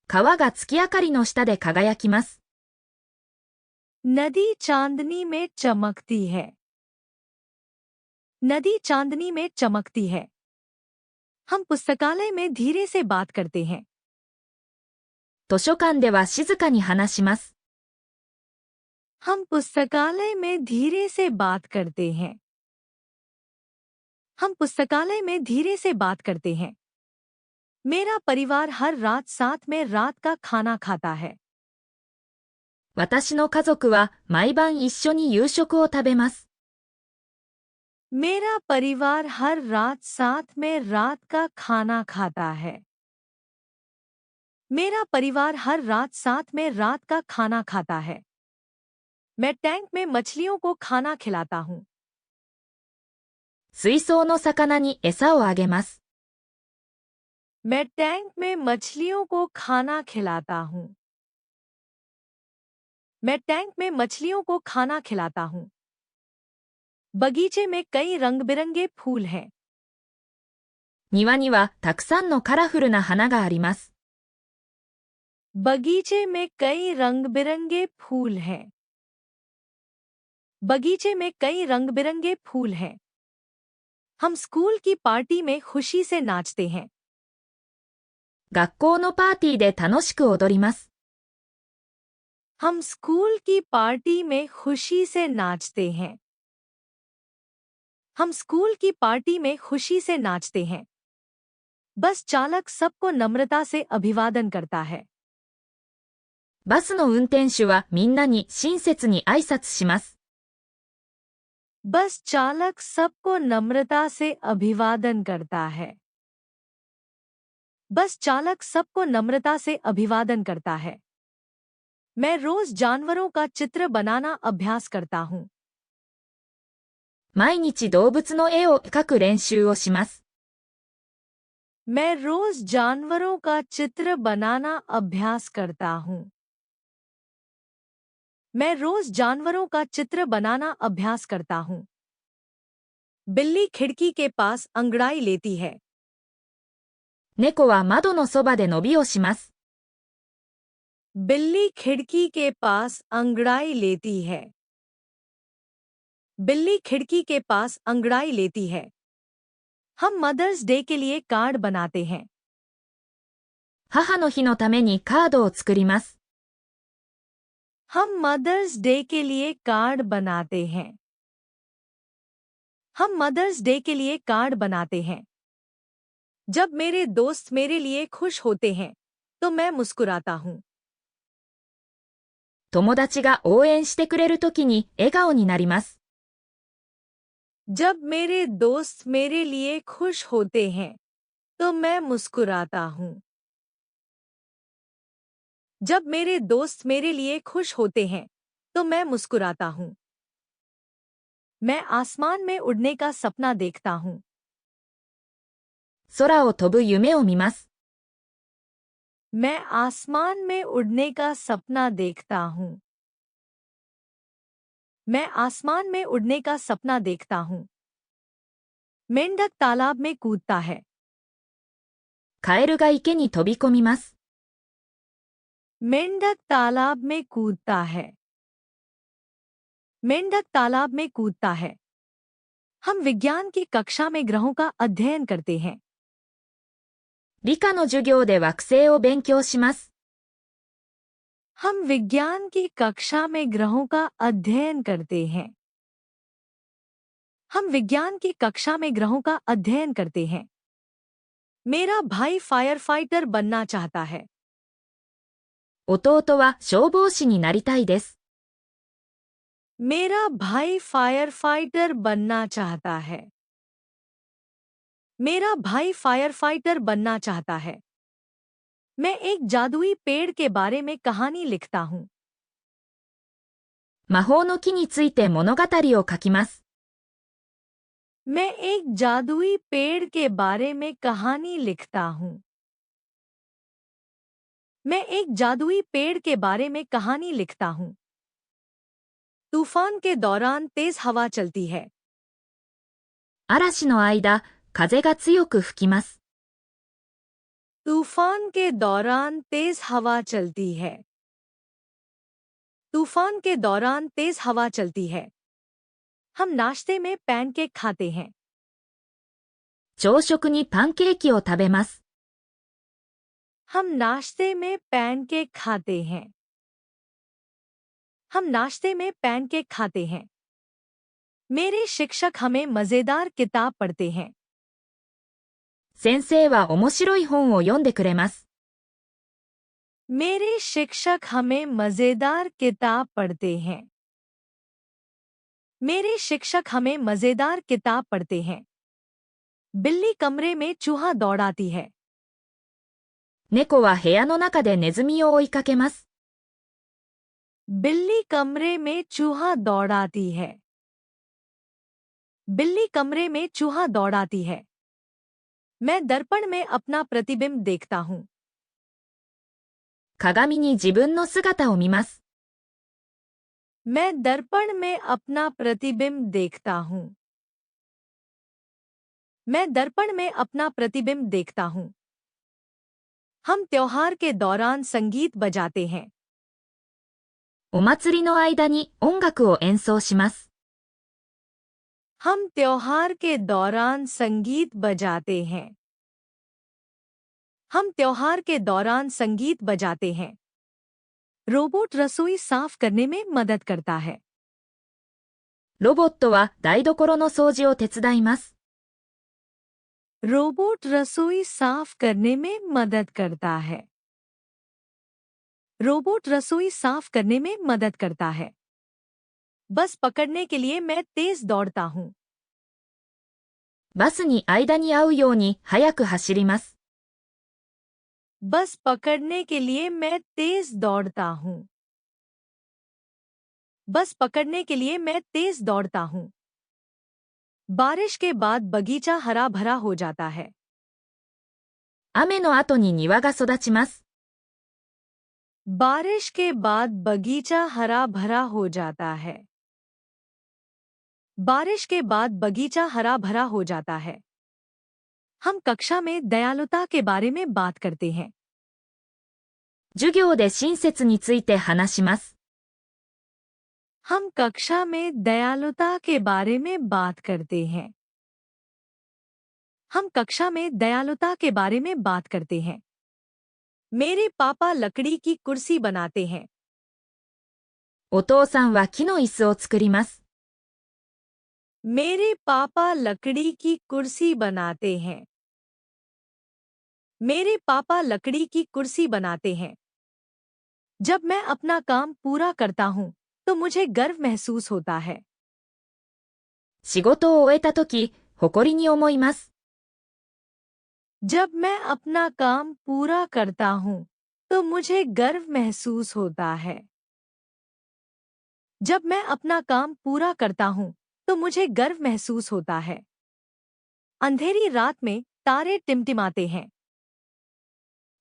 川が月明かりの下で輝きます。नदी चांदनी में चमकती है। नदी चांदनी में चमकती है। हम पुस्तकालय में धीरे से बात करते हैं। 図書館では静かに話します。हम पुस्तकालय में धीरे से बात करते हैं। हम पुस्तकालय में धीरे से बात करते हैं। मेरा परिवार हर रात साथ में रात का खाना खाता है। 私の家族は毎晩一緒に夕食を食べます。मेरा परिवार हर रात साथ में रात का खाना खाता है। मेरा परिवार हर रात साथ में रात का खाना खाता है। मैं टैंक में मछलियों को खाना खिलाता हूँ। 水槽の魚に餌をあげます。मैं टैंक में मछलियों को खाना खिलाता हूँ। मैं टैंक में मछलियों को खाना खिलाता हूँ। बगीचे में कई रंग-बिरंगे फूल हैं। 庭にはたくさんのカラフルな花があります。बगीचे में कई रंग-बिरंगे फूल हैं। बगीचे में कई रंग-बिरंगे फूल हैं। हम स्कूल की पार्टी में खुशी से नाचते हैं। 学校のパーティーで楽しく踊ります。हम स्कूल की पार्टी में खुशी से नाचते हैं। हम स्कूल की पार्टी में खुशी से नाचते हैं। बस चालक सबको नम्रता से अभिवादन करता है। バスの運転手はみんなに親切に挨拶します。बस चालक सबको नम्रता से अभिवादन करता है। बस चालक सबको नम्रता से अभिवादन करता है। मैं रोज जानवरों का चित्र बनाना अभ्यास करता हूँ। 毎日動物の絵を描く練習をします。मैं रोज जानवरों का चित्र बनाना अभ्यास करता हूँ। मैं रोज जानवरों का चित्र बनाना अभ्यास करता हूँ। बिल्ली खिड़की के पास अंगड़ाई लेती है। 猫は窓のそばで伸びをします。बिल्ली खिड़की के पास अंगड़ाई लेती है। बिल्ली खिड़की के पास अंगड़ाई लेती है। हम मदर्स डे के लिए कार्ड बनाते हैं। 母の日のためにカードを作ります。हम मदर्स डे के लिए कार्ड बनाते हैं। हम मदर्स डे के लिए कार्ड बनाते हैं। जब मेरे दोस्त मेरे लिए खुश होते हैं तो मैं मुस्कुराता हूँ। 友達が応援してくれるときに笑顔になります。जब मेरे दोस्त मेरे लिए खुश होते हैं तो मैं मुस्कुराता हूँ। जब मेरे दोस्त मेरे लिए खुश होते हैं तो मैं मुस्कुराता हूँ। मैं आसमान में उड़ने का सपना देखता हूँ। 空を飛ぶ夢を見ます。मैं आसमान में उड़ने का सपना देखता हूँ। मैं आसमान में उड़ने का सपना देखता हूँ। मेंढक तालाब में कूदता है। カエルが池に飛び込みます。मेंढक तालाब में कूदता है। मेंढक तालाब में कूदता है। हम विज्ञान की कक्षा में ग्रहों का अध्ययन करते हैं। 理科の授業で惑星を勉強します。हम विज्ञान की कक्षा में ग्रहों का अध्ययन करते हैं। हम विज्ञान की कक्षा में ग्रहों का अध्ययन करते हैं। मेरा भाई फायर फाइटर बनना चाहता है। 弟は消防士になりたいです。मेरा भाई फायर फाइटर बनना चाहता है। मेरा भाई फायर फाइटर बनना चाहता है। मैं एक जादुई पेड़ के बारे में कहानी लिखता हूँ। 魔法の木について物語を書きます。मैं एक जादुई पेड़ के बारे में कहानी लिखता हूँ। मैं एक जादुई पेड़ के बारे में कहानी लिखता हूँ। तूफान के दौरान तेज हवा चलती है। 嵐の間、風が強く吹きます。तूफान के दौरान तेज हवा चलती है। तूफान के दौरान तेज हवा चलती है। हम नाश्ते में पैनकेक खाते हैं। 朝食にパンケーキを食べます。हम नाश्ते में पैनकेक खाते हैं। हम नाश्ते में पैनकेक खाते हैं। मेरे शिक्षक हमें मजेदार किताब पढ़ते हैं। 先生は面白い本を読んでくれます。मेरे शिक्षक हमें मजेदार किताब पढ़ते हैं। मेरे शिक्षक हमें मजेदार किताब पढ़ते हैं। बिल्ली कमरे में चूहा दौड़ाती है। 猫は部屋の中でネズミを追いかけます。बिल्ली कमरे में चूहा दौड़ाती है। बिल्ली कमरे में चूहा दौड़ाती है। मैं दर्पण में अपना प्रतिबिंब देखता हूँ। 鏡に自分の姿を見ます。 मैं दर्पण में अपना प्रतिबिंब देखता हूँ। मैं दर्पण में अपना प्रतिबिंब देखता हूँ। हम त्योहार के दौरान संगीत बजाते हैं। お祭りの間に音楽を演奏します。 हम त्योहार के दौरान संगीत बजाते हैं। हम त्योहार के दौरान संगीत बजाते हैं। रोबोट रसोई साफ करने में मदद करता है। ロボットは台所の掃除を手伝います。 रोबोट रसोई साफ करने में मदद करता है। रोबोट रसोई साफ करने में मदद करता है। बस पकड़ने के लिए मैं तेज दौड़ता हूँ। バスに間に合うように早く走ります。 बस पकड़ने के लिए मैं तेज दौड़ता हूँ। बस पकड़ने के लिए मैं तेज दौड़ता हूँ। बारिश के बाद बगीचा हरा भरा हो जाता है। 雨の後に庭が育ちます。 बारिश के बाद बगीचा हरा भरा हो जाता है। बारिश के बाद बगीचा हरा भरा हो जाता है। हम कक्षा में दयालुता के बारे में बात करते हैं। 授業で親切について話します。 हम कक्षा में दयालुता के बारे में बात करते हैं। हम कक्षा में दयालुता के बारे में बात करते हैं। मेरे पापा लकड़ी की कुर्सी बनाते हैं। お父さんは木の椅子を作ります。 मेरे पापा लकड़ी की कुर्सी बनाते हैं। मेरे पापा लकड़ी की कुर्सी बनाते हैं। जब मैं अपना काम पूरा करता हूँ, तो मुझे गर्व महसूस होता है। 仕事を終えたとき、誇りに思います。 जब मैं अपना काम पूरा करता हूँ, तो मुझे गर्व महसूस होता है। जब मैं अपना काम पूरा करता हूँ, तो मुझे गर्व महसूस होता है। अंधेरी रात में तारे टिमटिमाते हैं।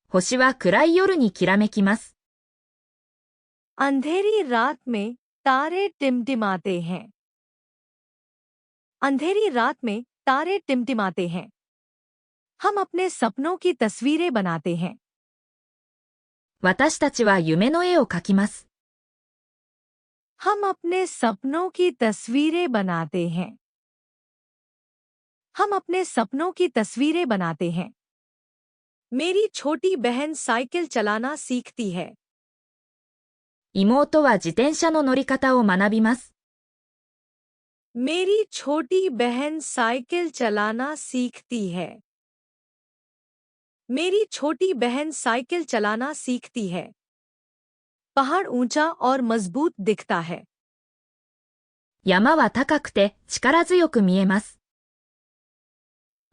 星は暗い夜にきらめきます。 अंधेरी रात में तारे टिमटिमाते हैं। अंधेरी रात में तारे टिमटिमाते हैं। हम अपने सपनों की तस्वीरें बनाते हैं। 私たちは夢の絵を描きます。 हम अपने सपनों की तस्वीरें बनाते हैं। हम अपने सपनों की तस्वीरें बनाते हैं। मेरी छोटी बहन साइकिल चलाना सीखती है। 妹は自転車の乗り方を学びます。 मेरी छोटी बहन साइकिल चलाना सीखती है। मेरी छोटी बहन साइकिल चलाना सीखती है। पहाड़ ऊंचा और मजबूत दिखता है। 山は高くて力強く見えます。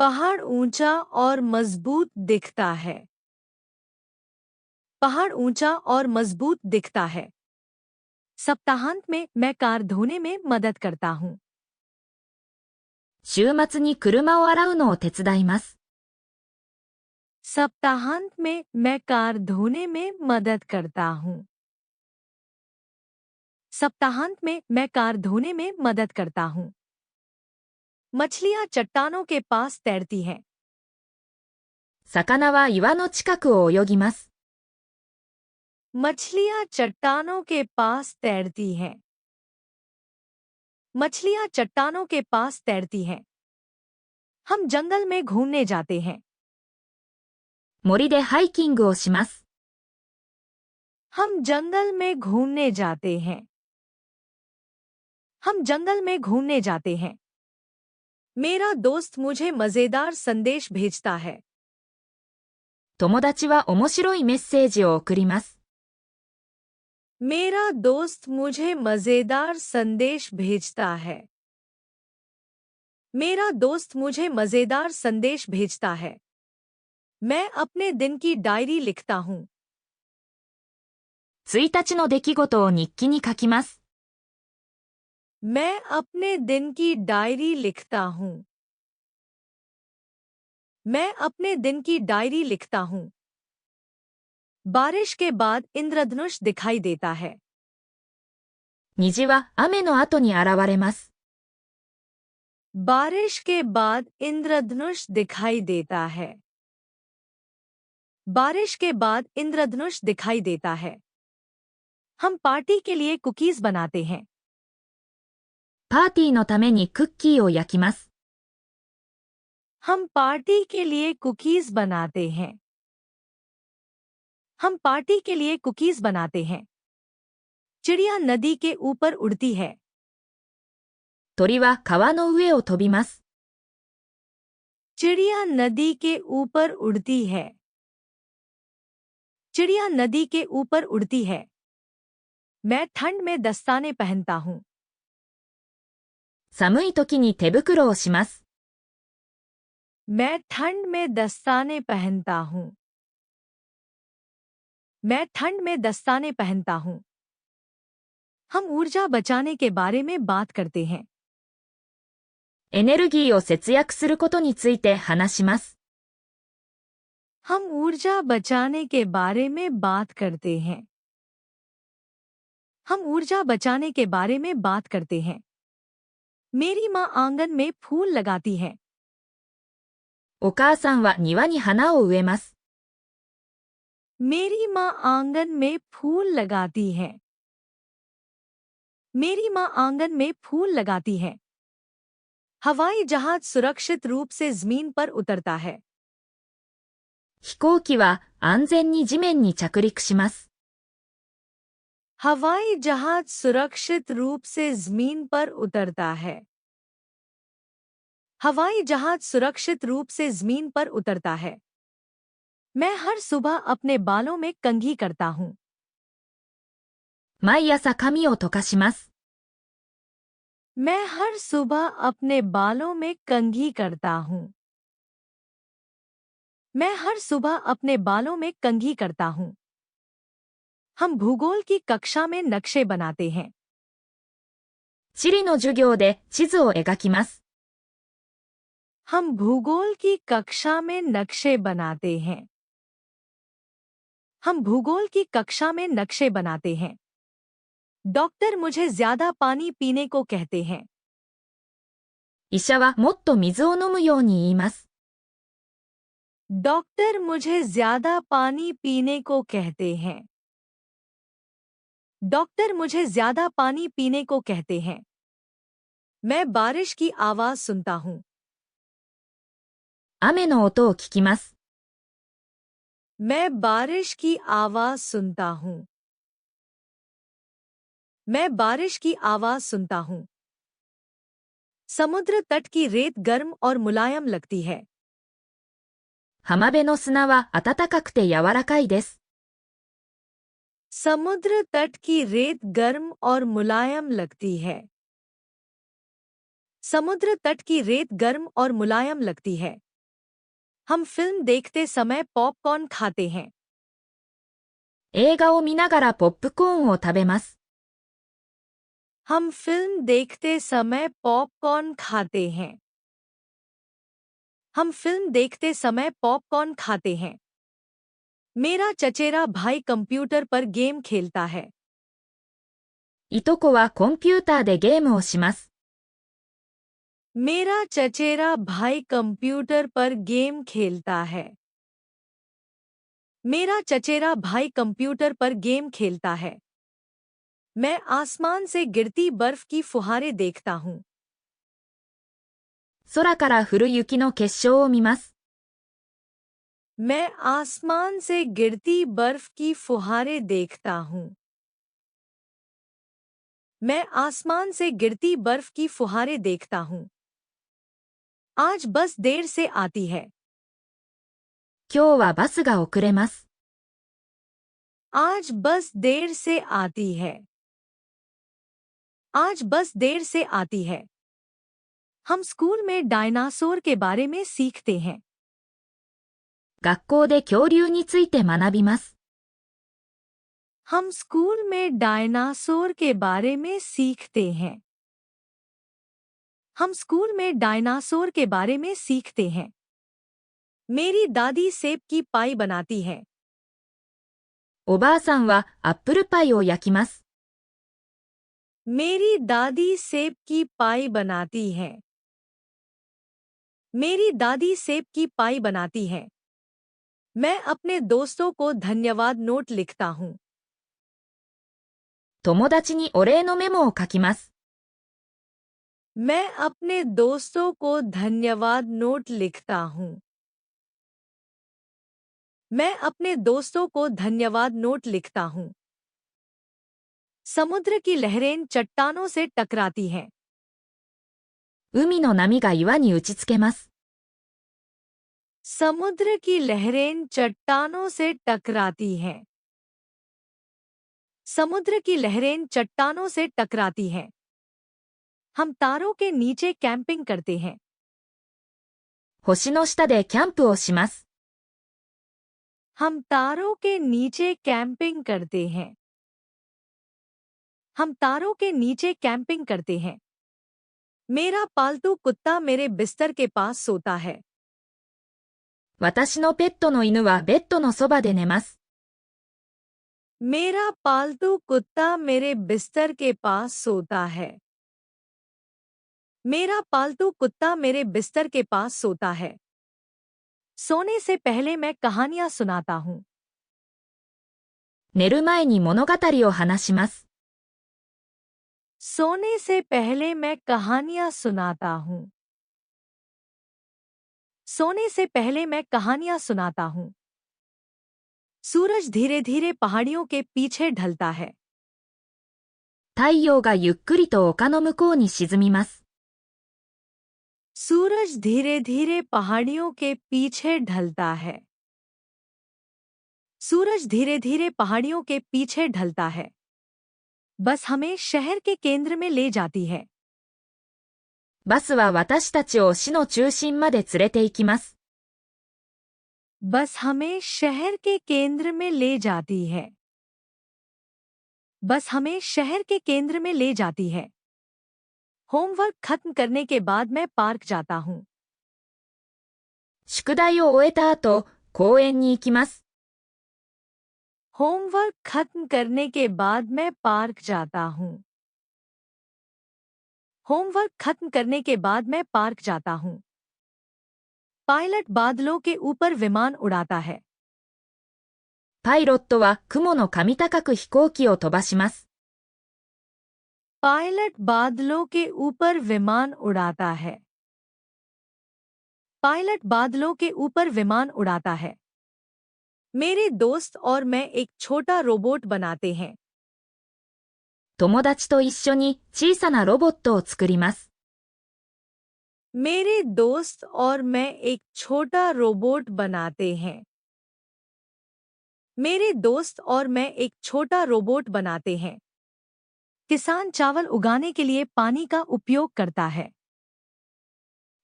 पहाड़ ऊंचा और मजबूत दिखता है। पहाड़ ऊंचा और मजबूत दिखता है। सप्ताहांत में मैं कार धोने में मदद करता हूँ। 週末に車を洗うのを手伝います。 सप्ताहांत में मैं कार धोने में मदद करता हूँ। सप्ताहांत में मैं कार धोने में मदद करता हूँ। मछलियाँ चट्टानों के पास तैरती हैं। 魚は岩の近くを泳ぎます。 मछलियाँ चट्टानों के पास तैरती हैं। मछलियाँ चट्टानों के पास तैरती हैं। हम जंगल में घूमने जाते हैं। 森でハイキングをします。 हम जंगल में घूमने जाते हैं। हम जंगल में घूमने जाते हैं। मेरा दोस्त मुझे मजेदार संदेश भेजता है। 友達は面白いメッセージを送ります。 मेरा दोस्त मुझे मजेदार संदेश भेजता है। मेरा दोस्त मुझे मजेदार संदेश भेजता है। मैं अपने दिन की डायरी लिखता हूँ। 1日の出来事を日記に書きます。मैं अपने दिन की डायरी लिखता हूँ। मैं अपने दिन की डायरी लिखता हूँ। बारिश के बाद इंद्रधनुष दिखाई देता है। 虹は雨の後に現れます。बारिश के बाद इंद्रधनुष दिखाई देता है। बारिश के बाद इंद्रधनुष दिखाई देता है। हम पार्टी के लिए कुकीज बनाते हैं। パーティーのためにクッキーを焼きます。हम पार्टी के लिए कुकीज बनाते हैं। हम पार्टी के लिए कुकीज बनाते हैं। चिड़िया नदी के ऊपर उड़ती है। 鳥は川の上を飛びます。चिड़िया नदी के ऊपर उड़ती है। चिड़िया नदी के ऊपर उड़ती है। मैं ठंड में दस्ताने पहनता हूँ। 寒い時に手袋をします。मैं ठंड में दस्ताने पहनता हूँ। मैं ठंड में दस्ताने पहनता हूँ। हम ऊर्जा बचाने के बारे में बात करते हैं। エネルギーを節約することについて話します。हम ऊर्जा बचाने के बारे में बात करते हैं। हम ऊर्जा बचाने के बारे में बात करते हैं। मेरी माँ आंगन में फूल लगाती है। お母さんは庭に花を植えます。मेरी माँ आंगन में फूल लगाती है। मेरी माँ आंगन में फूल लगाती है। हवाई जहाज सुरक्षित रूप से जमीन पर उतरता है। 飛行機は安全に地面に着陸します。हवाई जहाज सुरक्षित रूप से जमीन पर उतरता है। हवाई जहाज सुरक्षित रूप से जमीन पर उतरता है। मैं हर सुबह अपने बालों में कंघी करता हूँ। 毎朝髪を溶かします。मैं हर सुबह अपने बालों में कंघी करता हूँ। मैं हर सुबह अपने बालों में कंघी करता हूँ। हम भूगोल की कक्षा में नक्शे बनाते हैं। 地理の授業で地図を描きます。हम भूगोल की कक्षा में नक्शे बनाते हैं। हम भूगोल की कक्षा में नक्शे बनाते हैं। डॉक्टर मुझे ज्यादा पानी पीने को कहते हैं। 医者はもっと水を飲むように言います。डॉक्टर मुझे ज्यादा पानी पीने को कहते हैं। डॉक्टर मुझे ज्यादा पानी पीने को कहते हैं। मैं बारिश की आवाज सुनता हूँ। 雨の音を聞きます。मैं बारिश की आवाज सुनता हूँ। मैं बारिश की आवाज सुनता हूँ। समुद्र तट की रेत गर्म और मुलायम लगती है। 浜辺の砂は暖かくて柔らかいです。समुद्र तट की रेत गर्म और मुलायम लगती है। समुद्र तट की रेत गर्म और मुलायम लगती है। हम फिल्म देखते समय पॉपकॉर्न खाते हैं। 映画を見ながらポップコーンを食べます。हम फिल्म देखते समय पॉपकॉर्न खाते हैं। हम फिल्म देखते समय पॉपकॉर्न खाते हैं। मेरा चचेरा भाई कंप्यूटर पर गेम खेलता है। いとこはコンピューターでゲームをします。मेरा चचेरा भाई कंप्यूटर पर गेम खेलता है। मेरा चचेरा भाई कंप्यूटर पर गेम खेलता है। मैं आसमान से गिरती बर्फ की फुहारें देखता हूँ। 空から降る雪の結晶を見ます。मैं आसमान से गिरती बर्फ की फुहारें देखता हूँ। मैं आसमान से गिरती बर्फ की फुहारें देखता हूँ। आज बस देर से आती है। 今日はバスが遅れます。आज बस देर से आती है। आज बस देर से आती है। हम स्कूल में डायनासोर के बारे में सीखते हैं। 学校で恐竜について学びます。हम स्कूल में डायनासोर के बारे में सीखते हैं। हम स्कूल में डायनासोर के बारे में सीखते हैं। मेरी दादी सेब की पाई बनाती है। おばあさんはアップルパイを焼きます。 मेरी दादी सेब की पाई बनाती है। मेरी दादी सेब की पाई बनाती है। मैं अपने दोस्तों को धन्यवाद नोट लिखता हूँ। 友達にお礼のメモを書きます。 मैं अपने दोस्तों को धन्यवाद नोट लिखता हूँ। मैं अपने दोस्तों को धन्यवाद नोट लिखता हूँ। समुद्र की लहरें चट्टानों से टकराती हैं। 海の波が岩に打ちつけます。 समुद्र की लहरें चट्टानों से टकराती हैं। समुद्र की लहरें चट्टानों से टकराती हैं। हम तारों के नीचे कैंपिंग करते हैं। 星の下でキャンプをします。 हम तारों के नीचे कैंपिंग करते हैं। हम तारों के नीचे कैंपिंग करते हैं। मेरा पालतू कुत्ता मेरे बिस्तर के पास सोता है। 私のペットの犬はベッドのそばで寝ます。 मेरा पालतू कुत्ता मेरे बिस्तर के पास सोता है। मेरा पालतू कुत्ता मेरे बिस्तर के पास सोता है। सोने से पहले मैं कहानियां सुनाता हूँ। 寝る前に物語を話します。 सोने से पहले मैं कहानियां सुनाता हूँ। सोने से पहले मैं कहानियां सुनाता हूँ। सूरज धीरे धीरे पहाड़ियों के पीछे ढलता है। 太陽がゆっくりと丘の向こうに沈みます。 सूरज धीरे धीरे पहाड़ियों के पीछे ढलता है। सूरज धीरे धीरे पहाड़ियों के पीछे ढलता है। बस हमें शहर के केंद्र में ले जाती है। バスは私たちを市の中心まで連れて行きます。 बस हमें शहर के केंद्र में ले जाती है। बस हमें शहर के केंद्र में ले जाती है। होमवर्क खत्म करने के बाद मैं पार्क जाता हूँ। 宿題を終えた後、公園に行きます。 होमवर्क खत्म करने के बाद मैं पार्क जाता हूँ। होमवर्क खत्म करने के बाद मैं पार्क जाता हूँ। पायलट बादलों के ऊपर विमान उड़ाता है। パイロットは雲の上高く飛行機を飛ばします。 पायलट बादलों के ऊपर विमान उड़ाता है। पायलट बादलों के ऊपर विमान उड़ाता है। मेरे दोस्त और मैं एक छोटा रोबोट बनाते हैं। 友達と一緒に小さなロボットを作ります。 मेरे दोस्त और मैं एक छोटा रोबोट बनाते हैं। मेरे दोस्त और मैं एक छोटा रोबोट बनाते हैं। किसान चावल उगाने के लिए पानी का उपयोग करता है।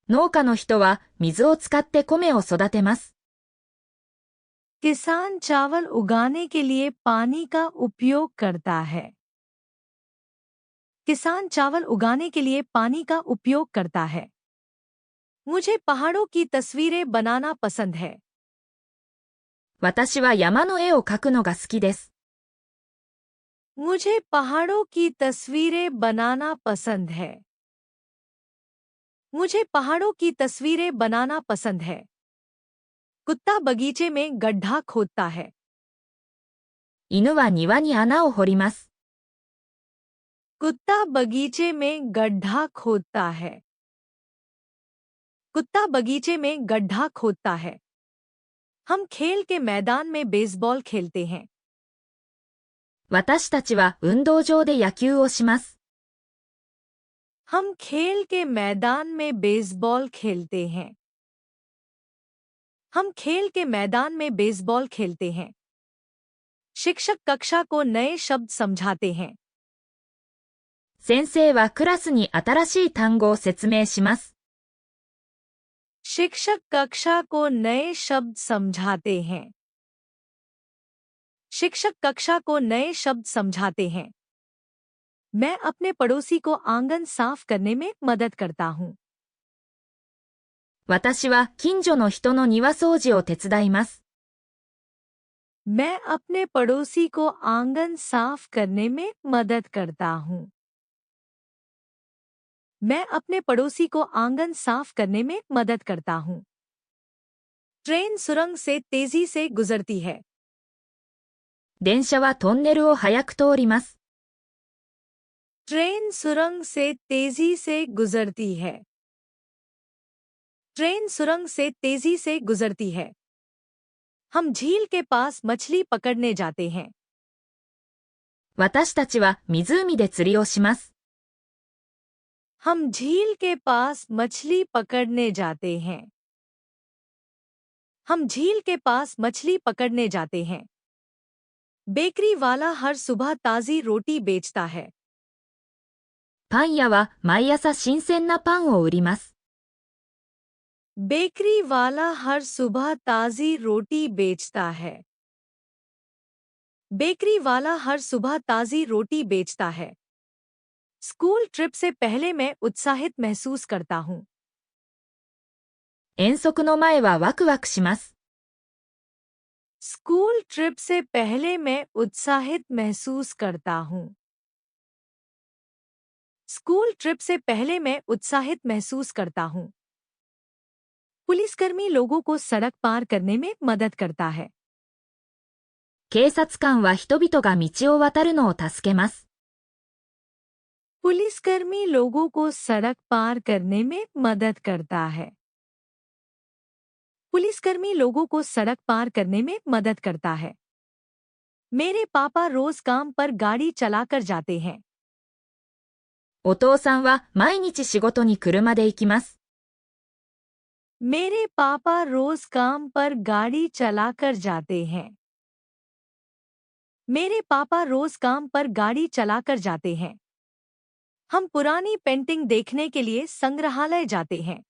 農家の人は水を使って米を育てます。 किसान चावल उगाने के लिए पानी का उपयोग करता है। किसान चावल उगाने के लिए पानी का उपयोग करता है। मुझे पहाड़ों की तस्वीरें बनाना पसंद है। 私は山の絵を描くのが好きです。 मुझे पहाड़ों की तस्वीरें बनाना पसंद है। मुझे पहाड़ों की तस्वीरें बनाना पसंद है। कुत्ता बगीचे में गड्ढा खोदता है। 犬は庭に穴を掘ります。 कुत्ता बगीचे में गड्ढा खोदता है। कुत्ता बगीचे में गड्ढा खोदता है। हम खेल के मैदान में बेसबॉल खेलते हैं। 私たちは運動場で野球をします。 हम खेल के मैदान में बेसबॉल खेलते हैं। हम खेल के मैदान में बेसबॉल खेलते हैं। शिक्षक कक्षा को नए शब्द समझाते हैं। 先生はクラスに新しい単語を説明します。 शिक्षक कक्षा को नए शब्द समझाते हैं। शिक्षक कक्षा को नए शब्द समझाते हैं। मैं अपने पड़ोसी को आंगन साफ करने में मदद करता हूँ। 私は近所の人の庭掃除を手伝います。मैं अपने पड़ोसी को आंगन साफ करने में मदद करता हूँ। मैं अपने पड़ोसी को आंगन साफ करने में मदद करता हूँ। ट्रेन सुरंग से तेजी से गुजरती है। 電車はトンネルを早く通ります。ट्रेन सुरंग से तेजी से गुजरती है। ट्रेन सुरंग से तेजी से गुजरती है। हम झील के पास मछली पकड़ने जाते हैं। 私たちは湖で釣りをします。हम झील के पास मछली पकड़ने जाते हैं। हम झील के पास मछली पकड़ने जाते हैं। बेकरी वाला हर सुबह ताजी रोटी बेचता है। パン屋は毎朝新鮮なパンを売ります。बेकरी वाला हर सुबह ताजी रोटी बेचता है। बेकरी वाला हर सुबह ताजी रोटी बेचता है। स्कूल ट्रिप से पहले मैं उत्साहित महसूस करता हूँ। 遠足の前はワクワクします。 स्कूल ट्रिप से पहले मैं उत्साहित महसूस करता हूँ। स्कूल ट्रिप से पहले मैं उत्साहित महसूस करता हूँ। पुलिसकर्मी लोगों को सड़क पार करने में मदद करता है। 警察官は人々が道を渡るのを助けます。 पुलिसकर्मी लोगों को सड़क पार करने में मदद करता है। पुलिसकर्मी लोगों को सड़क पार करने में मदद करता है। मेरे पापा रोज काम पर गाड़ी चलाकर जाते हैं। お父さんは毎日仕事に車で行きます。 मेरे पापा रोज काम पर गाड़ी चलाकर जाते हैं। मेरे पापा रोज काम पर गाड़ी चलाकर जाते हैं। हम पुरानी पेंटिंग देखने के लिए संग्रहालय जाते हैं।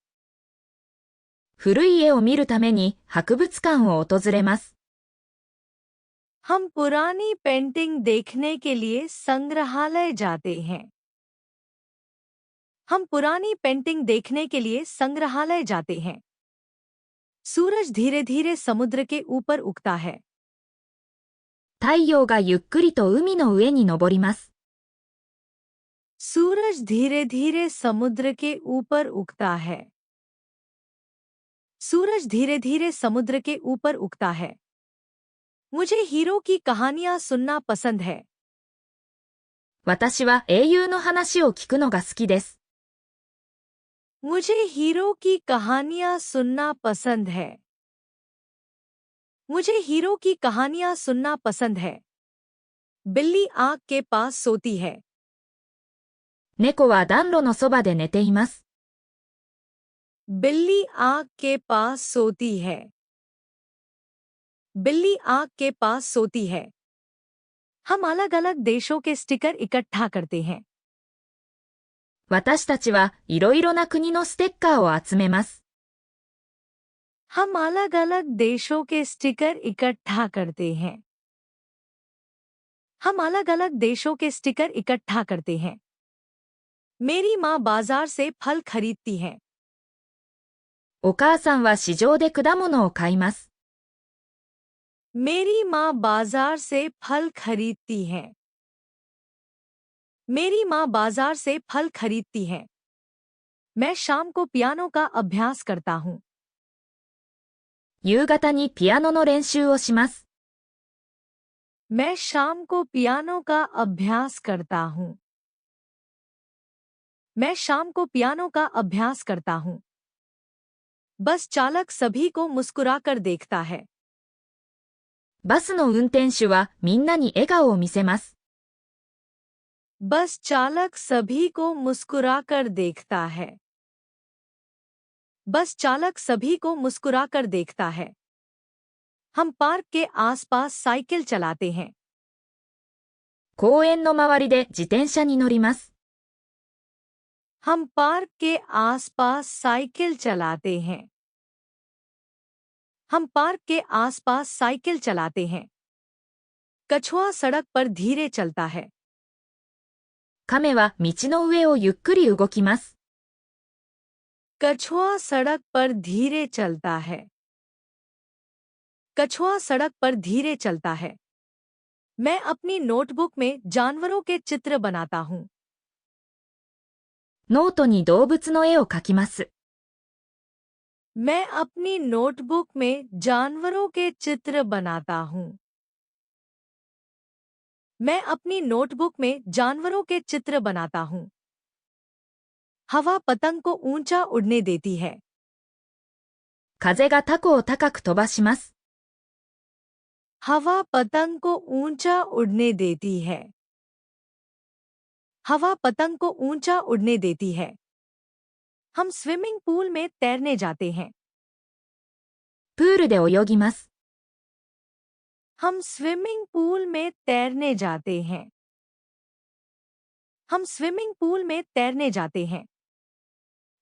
古い家を見るために博物館を訪れます。 हम पुरानी पेंटिंग देखने के लिए संग्रहालय जाते हैं। हम पुरानी पेंटिंग देखने के लिए संग्रहालय जाते हैं। सूरज धीरे धीरे समुद्र के ऊपर उगता है। 太陽がゆっくりと海の上に昇ります。 सूरज धीरे धीरे समुद्र के ऊपर उगता है। सूरज धीरे धीरे समुद्र के ऊपर उगता है। मुझे हीरो की कहानियां सुनना पसंद है। 私は英雄の話を聞くのが好きです。 मुझे हीरो की कहानियां सुनना पसंद है। मुझे हीरो की कहानियां सुनना पसंद है। बिल्ली आग के पास सोती है। 猫は暖炉のそばで寝ています。 बिल्ली आग के पास सोती है। बिल्ली आग के पास सोती है। हम अलग अलग देशों के स्टिकर इकट्ठा करते हैं। 私たちはいろいろな国のステッカーを集めます。 हम अलग अलग देशों के स्टिकर इकट्ठा करते हैं। हम अलग अलग देशों के स्टिकर इकट्ठा करते हैं। मेरी माँ बाजार से फल खरीदती है। お母さんは市場で果物を買います。 मेरी माँ बाजार से फल खरीदती है। मेरी माँ बाजार से फल खरीदती है। मैं शाम को पियानो का अभ्यास करता हूँ। 夕方にピアノの練習をします。 मैं शाम को पियानो का अभ्यास करता हूँ। मैं शाम को पियानो का अभ्यास करता हूँ। बस चालक सभी को मुस्कुराकर देखता है। バスの運転手はみんなに笑顔を見せます。 बस चालक सभी को मुस्कुराकर देखता है। बस चालक सभी को मुस्कुराकर देखता है। हम पार्क के आसपास साइकिल चलाते हैं। 公園の周りで自転車に乗ります。 हम पार्क के आसपास साइकिल चलाते हैं। हम पार्क के आसपास साइकिल चलाते हैं। कछुआ सड़क पर धीरे चलता है। 亀は道の上をゆっくり動きます。कछुआ सड़क पर धीरे चलता है। कछुआ सड़क पर धीरे चलता है। मैं अपनी नोटबुक में जानवरों के चित्र बनाता हूँ। ノートに動物の絵を描きます。मैं अपनी नोटबुक में जानवरों के चित्र बनाता हूँ। मैं अपनी नोटबुक में जानवरों के चित्र बनाता हूँ। हवा पतंग को ऊंचा उड़ने देती है। 風がタコを高く飛ばします。हवा पतंग को ऊंचा उड़ने देती है। हवा पतंग को ऊंचा उड़ने देती है। हम स्विमिंग पूल में तैरने जाते हैं। プールで泳ぎます。हम स्विमिंग पूल में तैरने जाते हैं। हम स्विमिंग पूल में तैरने जाते हैं।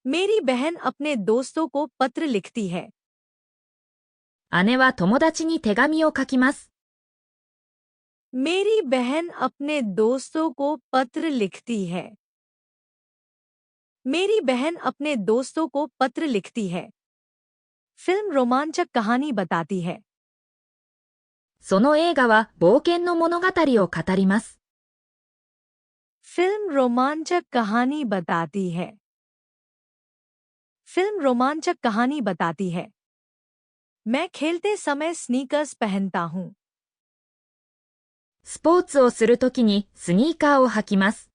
मेरी बहन अपने दोस्तों को पत्र लिखती है। 姉は友達に手紙を書きます。मेरी बहन अपने दोस्तों को पत्र लिखती है। मेरी बहन अपने दोस्तों को पत्र लिखती है। फिल्म रोमांचक कहानी बताती है। その映画は冒険の物語を語ります。फिल्म रोमांचक कहानी बताती है। फिल्म रोमांचक कहानी बताती है। मैं खेलते समय स्नीकर्स पहनता हूँ। スポーツをするときにスニーカーを履きます。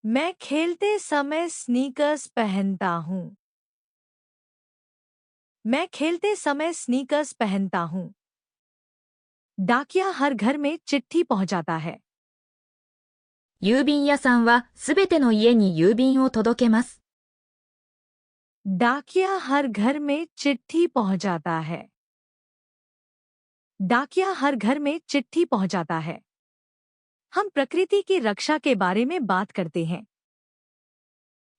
मैं खेलते समय स्नीकर्स पहनता हूँ। मैं खेलते समय स्नीकर्स पहनता हूँ। डाकिया हर घर में चिट्ठी पहुंचाता है। 郵便屋さんはすべての家に郵便を届けます。डाकिया हर घर में चिट्ठी पहुंचाता है। डाकिया हर घर में चिट्ठी पहुंचाता है। हम प्रकृति की रक्षा के बारे में बात करते हैं।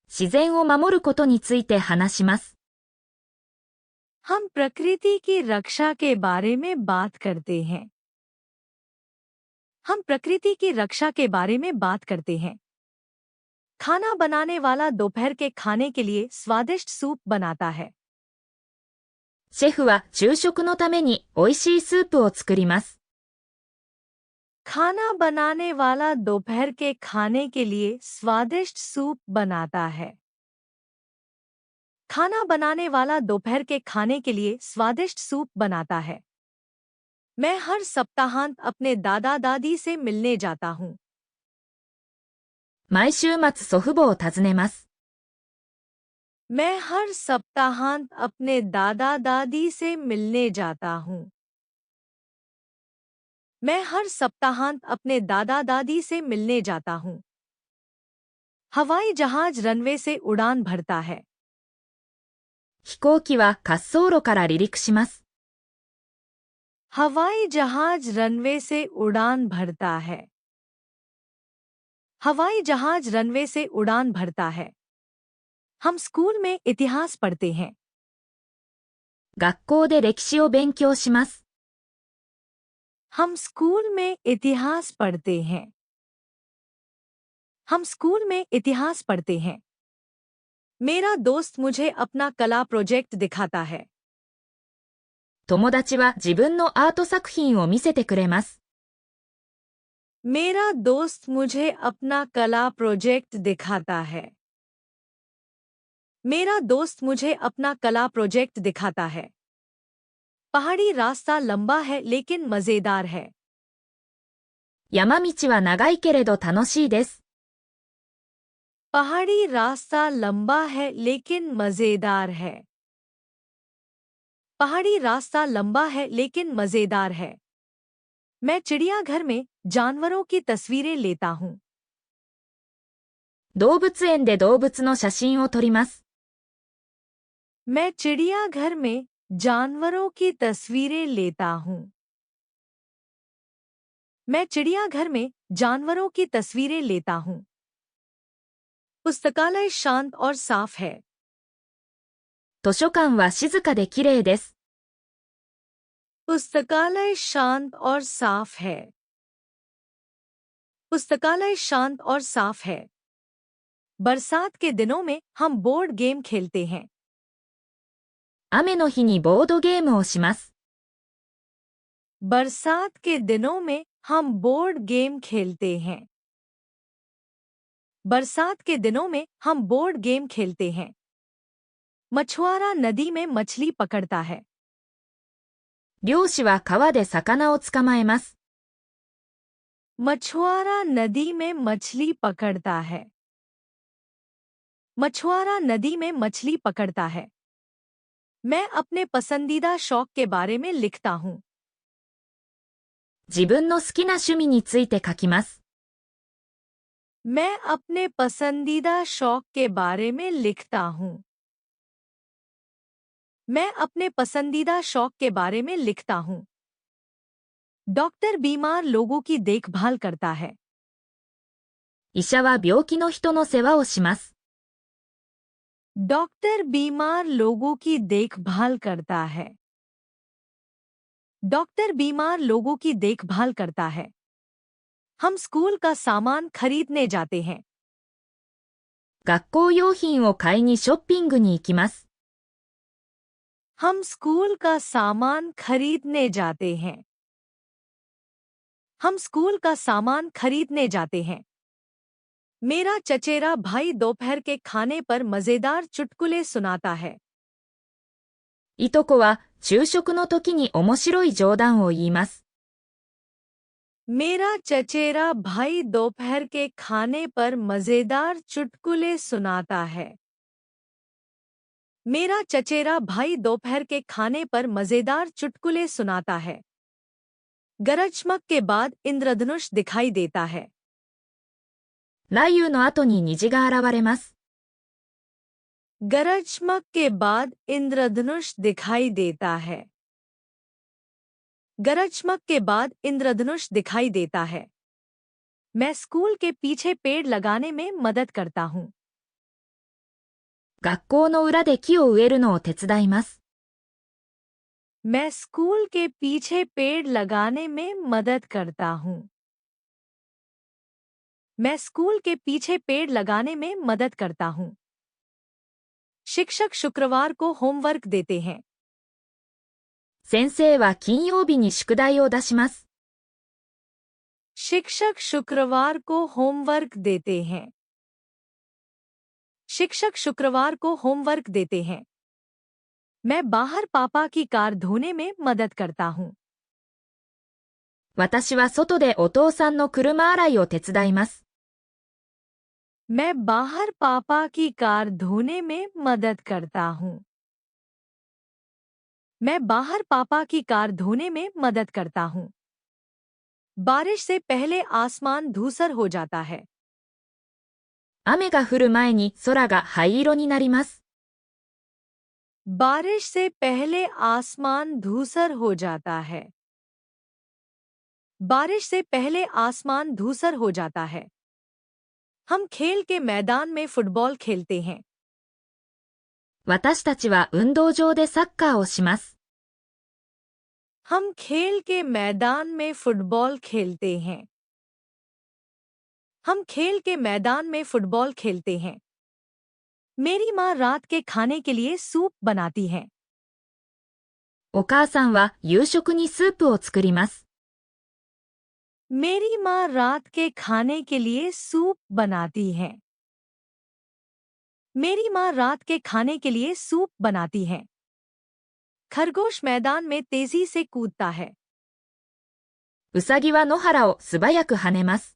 自然を守ることについて話します。हम प्रकृति की रक्षा के बारे में बात करते हैं। हम प्रकृति की रक्षा के बारे में बात करते हैं। खाना बनाने वाला दोपहर के खाने के लिए स्वादिष्ट सूप बनाता है। シェフは昼食のために美味しいスープを作ります。खाना बनाने वाला दोपहर के खाने के लिए स्वादिष्ट सूप बनाता है। खाना बनाने वाला दोपहर के खाने के लिए स्वादिष्ट सूप बनाता है। मैं हर सप्ताहांत अपने दादा दादी से मिलने जाता हूँ। 毎週末祖父母を訪ねます。मैं हर सप्ताहांत अपने दादा दादी से मिलने जाता हूँ। मैं हर सप्ताहांत अपने दादा दादी से मिलने जाता हूँ। हवाई जहाज रनवे से उड़ान भरता है। 飛行機は滑走路から離陸します。हवाई जहाज रनवे से उड़ान भरता है। हवाई जहाज रनवे से उड़ान भरता है। हम स्कूल में इतिहास पढ़ते हैं। 学校で歴史を勉強します。हम स्कूल में इतिहास पढ़ते हैं। हम स्कूल में इतिहास पढ़ते हैं। मेरा दोस्त मुझे अपना कला प्रोजेक्ट दिखाता है। 友達は自分のアート作品を見せてくれます。मेरा दोस्त मुझे अपना कला प्रोजेक्ट दिखाता है। मेरा दोस्त मुझे अपना कला प्रोजेक्ट दिखाता है। पहाड़ी रास्ता लंबा है लेकिन मजेदार है। 山道は長いけれど楽しいです。पहाड़ी रास्ता लंबा है लेकिन मजेदार है। पहाड़ी रास्ता लंबा है लेकिन मजेदार है। मैं चिड़ियाघर में जानवरों की तस्वीरें लेता हूँ। 動物園で動物の写真を撮ります。मैं चिड़ियाघर में जानवरों की तस्वीरें लेता हूँ। मैं चिड़ियाघर में जानवरों की तस्वीरें लेता हूँ। पुस्तकालय शांत और साफ है। 図書館は静かできれいです。पुस्तकालय शांत और साफ है। पुस्तकालय शांत और साफ है। बरसात के दिनों में हम बोर्ड गेम खेलते हैं। 雨の日にボードゲームをします。 बरसात के दिनों में हम बोर्ड गेम खेलते हैं। बरसात के दिनों में हम बोर्ड गेम खेलते हैं। मछुआरा नदी में मछली पकड़ता है। 漁師は川で魚を捕まえます。 मछुआरा नदी में मछली पकड़ता है। मछुआरा नदी में मछली पकड़ता है। मैं अपने पसंदीदा शौक के बारे में लिखता हूँ। 自分の好きな趣味について書きます。 मैं अपने पसंदीदा शौक के बारे में लिखता हूँ। मैं अपने पसंदीदा शौक के बारे में लिखता हूँ। डॉक्टर बीमार लोगों की देखभाल करता है। 医者は病気の人の世話をします。 डॉक्टर बीमार लोगों की देखभाल करता है। डॉक्टर बीमार लोगों की देखभाल करता है। हम स्कूल का सामान खरीदने जाते हैं। 学校用品を買いにショッピングに行きます。 हम स्कूल का सामान खरीदने जाते हैं। हम स्कूल का सामान खरीदने जाते हैं। मेरा चचेरा भाई दोपहर के खाने पर मजेदार चुटकुले सुनाता है। いとこは昼食の時に面白い冗談を言います。 मेरा चचेरा भाई दोपहर के खाने पर मजेदार चुटकुले सुनाता है। मेरा चचेरा भाई दोपहर के खाने पर मजेदार चुटकुले सुनाता है। गरजमग के बाद इंद्रधनुष दिखाई देता है। 雷雨の後に虹が現れます。 गरजमग के बाद इंद्रधनुष दिखाई देता है। गरजमग के बाद इंद्रधनुष दिखाई देता है। मैं स्कूल के पीछे पेड़ लगाने में मदद करता हूँ। 学校の裏で木を植えるのを手伝います。 मैं स्कूल के पीछे पेड़ लगाने में मदद करता हूँ। मैं स्कूल के पीछे पेड़ लगाने में मदद करता हूँ। शिक्षक शुक्रवार को होमवर्क देते हैं। 先生は金曜日に宿題を出します。 शिक्षक शुक्रवार को होमवर्क देते हैं। शिक्षक शुक्रवार को होमवर्क देते हैं। मैं बाहर पापा की कार धोने में मदद करता हूँ। 私は外でお父さんの車洗いを手伝います。 मैं बाहर पापा की कार धोने में मदद करता हूँ। मैं बाहर पापा की कार धोने में मदद करता हूँ। बारिश से पहले आसमान धूसर हो जाता है। 雨が降る前に空が灰色になります。 बारिश से पहले आसमान धूसर हो जाता है। बारिश से पहले आसमान धूसर हो जाता है। हम खेल के मैदान में फुटबॉल खेलते हैं। 私たちは運動場でサッカーをします。 हम खेल के मैदान में फुटबॉल खेलते हैं। हम खेल के मैदान में फुटबॉल खेलते हैं। मेरी माँ रात के खाने के लिए सूप बनाती है। お母さんは夕食にスープを作ります。 मेरी माँ रात के खाने के लिए सूप बनाती है। मेरी माँ रात के खाने के लिए सूप बनाती है। खरगोश मैदान में तेजी से कूदता है। うさぎは野原を素早く跳ねます。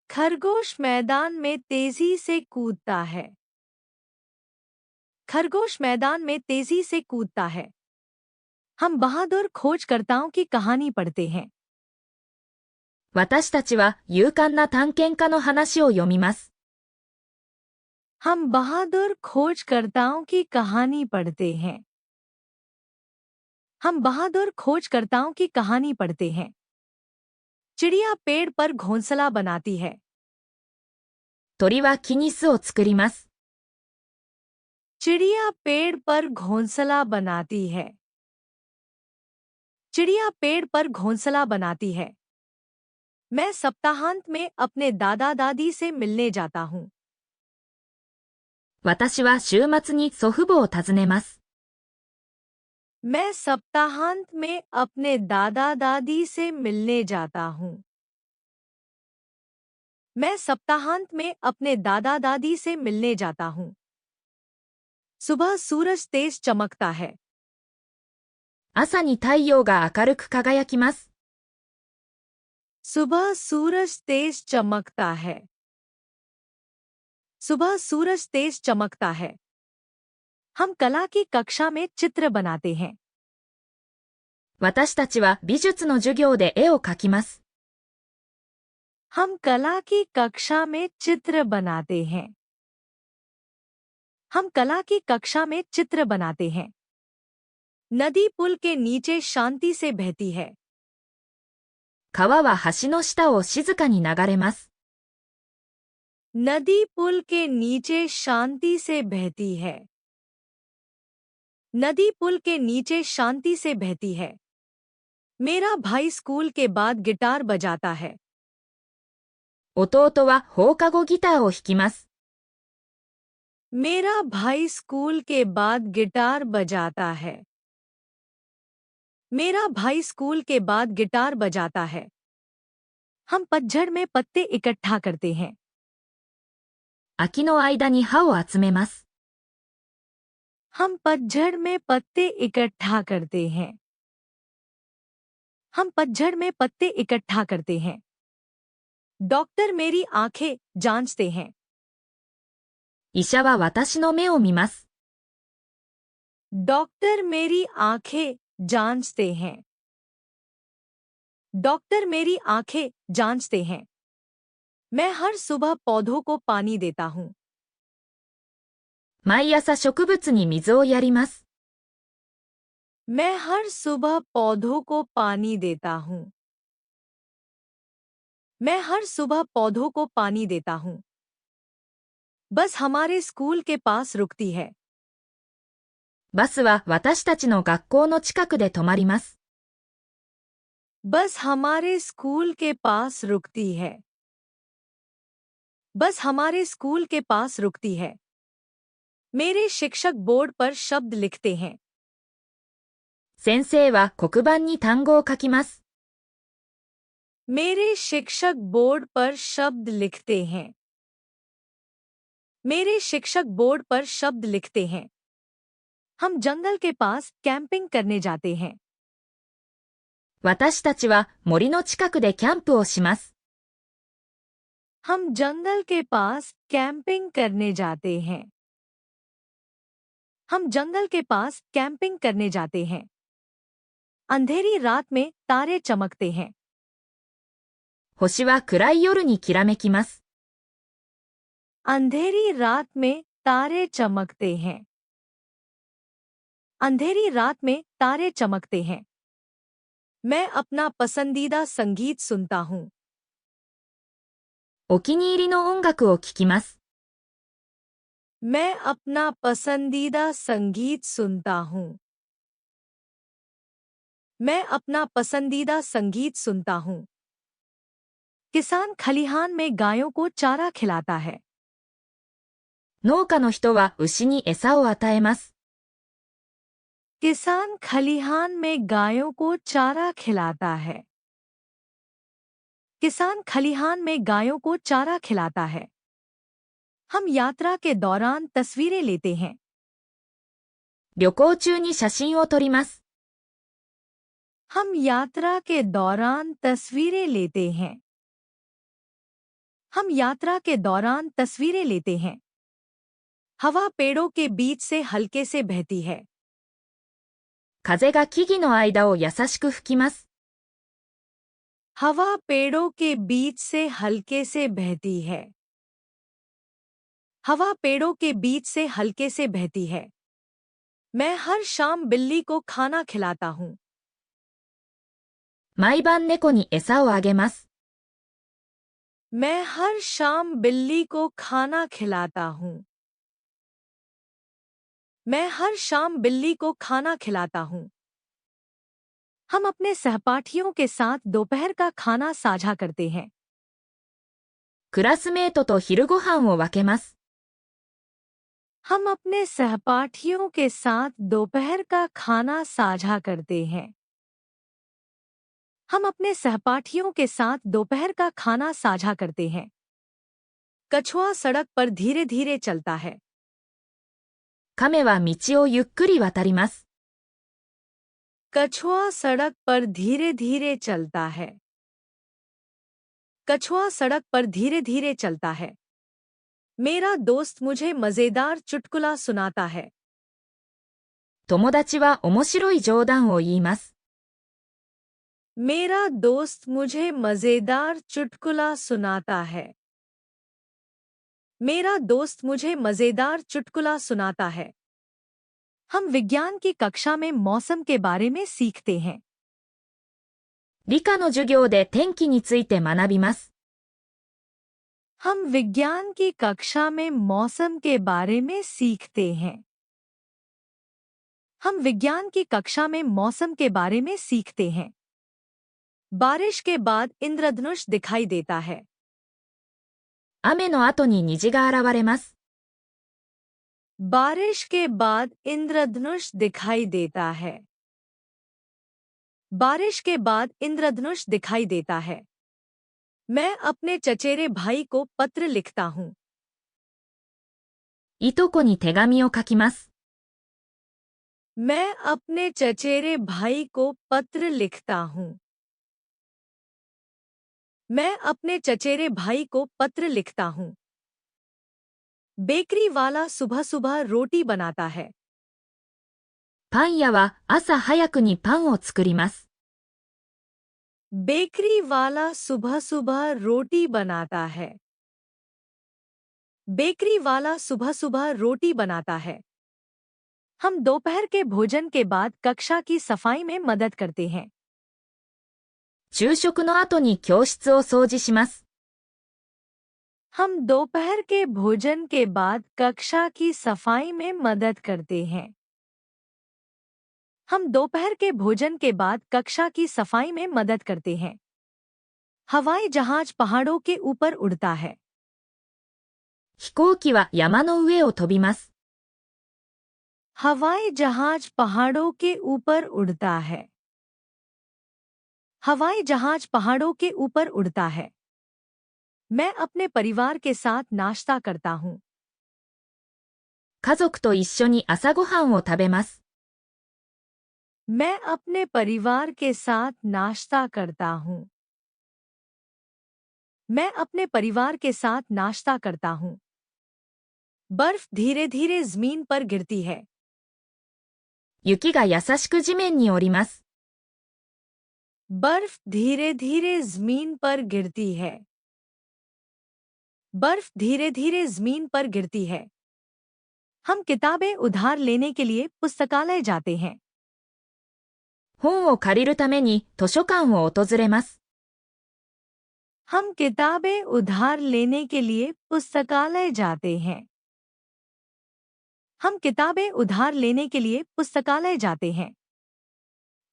खरगोश मैदान में तेजी से कूदता है। खरगोश मैदान में तेजी से कूदता है। हम बहादुर खोजकर्ताओं की कहानी पढ़ते हैं। 私たちは勇敢な探検家の話を読みます。 हम बहादुर खोजकर्ताओं की कहानी पढ़ते हैं। हम बहादुर खोजकर्ताओं की कहानी पढ़ते हैं। चिड़िया पेड़ पर घोंसला बनाती है। 鳥は木に巣を作ります。 चिड़िया पेड़ पर घोंसला बनाती है। चिड़िया पेड़ पर घोंसला बनाती है। मैं सप्ताहांत में अपने दादा दादी से मिलने जाता हूँ। 私は週末に祖父母を訪ねます。मैं सप्ताहांत में अपने दादा दादी से मिलने जाता हूँ। मैं सप्ताहांत में अपने दादा दादी से मिलने जाता हूँ। सुबह सूरज तेज चमकता है। 朝に太陽が明るく輝きます。 सुबह सूरज तेज चमकता है। सुबह सूरज तेज चमकता है। हम कला की कक्षा में चित्र बनाते हैं। 私たちは美術の授業で絵を描きます。 हम कला की कक्षा में चित्र बनाते हैं। हम कला की कक्षा में चित्र बनाते हैं। नदी पुल के नीचे शांति से बहती है। 川は橋の下を静かに流れます。 नदी पुल के नीचे शांति से बहती है। नदी पुल के नीचे शांति से बहती है। मेरा भाई स्कूल के बाद गिटार बजाता है। 弟は放課後ギターを弾きます。 मेरा भाई स्कूल के बाद गिटार बजाता है। मेरा भाई स्कूल के बाद गिटार बजाता है। हम पतझड़ में पत्ते इकट्ठा करते हैं। 秋の間に葉を集めます。 हम पतझड़ में पत्ते इकट्ठा करते हैं। हम पतझड़ में पत्ते इकट्ठा करते हैं। डॉक्टर मेरी आंखें जांचते हैं। 医者は私の目を見ます。 डॉक्टर मेरी आंखें जांचते हैं। डॉक्टर मेरी आंखें जांचते हैं। मैं हर सुबह पौधों को पानी देता हूँ। 毎朝植物に水をやります。 मैं हर सुबह पौधों को पानी देता हूँ। मैं हर सुबह पौधों को पानी देता हूँ। बस हमारे स्कूल के पास रुकती है। バスは私たちの学校の近くで止まります。 बस हमारे स्कूल के पास रुकती है। बस हमारे स्कूल के पास रुकती है। मेरे शिक्षक बोर्ड पर शब्द लिखते हैं। 先生は黒板に単語を書きます。 मेरे शिक्षक बोर्ड पर शब्द लिखते हैं। मेरे शिक्षक बोर्ड पर शब्द लिखते हैं। हम जंगल के पास कैंपिंग करने जाते हैं। 私たちは森の近くでキャンプをします。 हम जंगल के पास कैंपिंग करने जाते हैं। हम जंगल के पास कैंपिंग करने जाते हैं। अंधेरी रात में तारे चमकते हैं। 星は暗い夜にきらめきます。 अंधेरी रात में तारे चमकते हैं। अंधेरी रात में तारे चमकते हैं। मैं अपना पसंदीदा संगीत सुनता हूँ। お気に入りの音楽を聴きます。 मैं अपना पसंदीदा संगीत सुनता हूँ। मैं अपना पसंदीदा संगीत सुनता हूँ। किसान खलिहान में गायों को चारा खिलाता है। 農家の人は牛に餌を与えます。 किसान खलिहान में गायों को चारा खिलाता है। किसान खलिहान में गायों को चारा खिलाता है। हम यात्रा के दौरान तस्वीरें लेते हैं। 旅行中に写真を撮ります。 हम यात्रा के दौरान तस्वीरें लेते हैं। हम यात्रा के दौरान तस्वीरें लेते हैं। हवा पेड़ों के बीच से हल्के से बहती है। 風が木々の間を優しく吹きます。 हवा पेड़ों के बीच से हल्के से बहती है। हवा पेड़ों के बीच से हल्के से बहती है। मैं हर शाम बिल्ली को खाना खिलाता हूँ। 毎晩猫に餌をあげます。 मैं हर शाम बिल्ली को खाना खिलाता हूँ। मैं हर शाम बिल्ली को खाना खिलाता हूँ। हम अपने सहपाठियों के साथ दोपहर का खाना साझा करते हैं। クラスメートと昼ご飯を分けます。 हम अपने सहपाठियों के साथ दोपहर का खाना साझा करते हैं। हम अपने सहपाठियों के साथ दोपहर का खाना साझा करते हैं। कछुआ सड़क पर धीरे धीरे चलता है। 亀は道をゆっくり渡ります。 कछुआ सड़क पर धीरे धीरे चलता है। कछुआ सड़क पर धीरे धीरे चलता है। मेरा दोस्त मुझे मजेदार चुटकुला सुनाता है। 友達は面白い冗談を言います。 मेरा दोस्त मुझे मजेदार चुटकुला सुनाता है। मेरा दोस्त मुझे मजेदार चुटकुला सुनाता है। हम विज्ञान की कक्षा में मौसम के बारे में सीखते हैं। 理科の授業で天気について学びます。 हम विज्ञान की कक्षा में मौसम के बारे में सीखते हैं। हम विज्ञान की कक्षा में मौसम के बारे में सीखते हैं। बारिश के बाद इंद्रधनुष दिखाई देता है। 雨の後に虹が現れます。 बारिश के बाद इंद्रधनुष दिखाई देता है। बारिश के बाद इंद्रधनुष दिखाई देता है। मैं अपने चचेरे भाई को पत्र लिखता हूँ। いとこに手紙を書きます。 मैं अपने चचेरे भाई को पत्र लिखता हूँ। मैं अपने चचेरे भाई को पत्र लिखता हूँ। बेकरी वाला सुबह सुबह रोटी बनाता है। パン屋は朝早くにパンを作ります。 बेकरी वाला सुबह सुबह रोटी बनाता है। बेकरी वाला सुबह सुबह रोटी बनाता है। हम दोपहर के भोजन के बाद कक्षा की सफाई में मदद करते हैं। 昼食の後に教室を掃除します。 हम दोपहर के भोजन के बाद कक्षा की सफाई में मदद करते हैं। हम दोपहर के भोजन के बाद कक्षा की सफाई में मदद करते हैं। हवाई जहाज पहाड़ों के ऊपर उड़ता है। 飛行機は山の上を飛びます。 हवाई जहाज पहाड़ों के ऊपर उड़ता है। हवाई जहाज पहाड़ों के ऊपर उड़ता है। मैं अपने परिवार के साथ नाश्ता करता हूँ। 家族と一緒に朝ごはんを食べます。 मैं अपने परिवार के साथ नाश्ता करता हूँ। मैं अपने परिवार के साथ नाश्ता करता हूँ। बर्फ धीरे धीरे जमीन पर गिरती है। 雪が優しく地面に降ります。 बर्फ धीरे धीरे जमीन पर गिरती है। बर्फ धीरे धीरे जमीन पर गिरती है। हम किताबें उधार लेने के लिए पुस्तकालय जाते हैं। 本を借りるために図書館を訪れます。 हम किताबें उधार लेने के लिए पुस्तकालय जाते हैं। हम किताबें उधार लेने के लिए पुस्तकालय जाते हैं।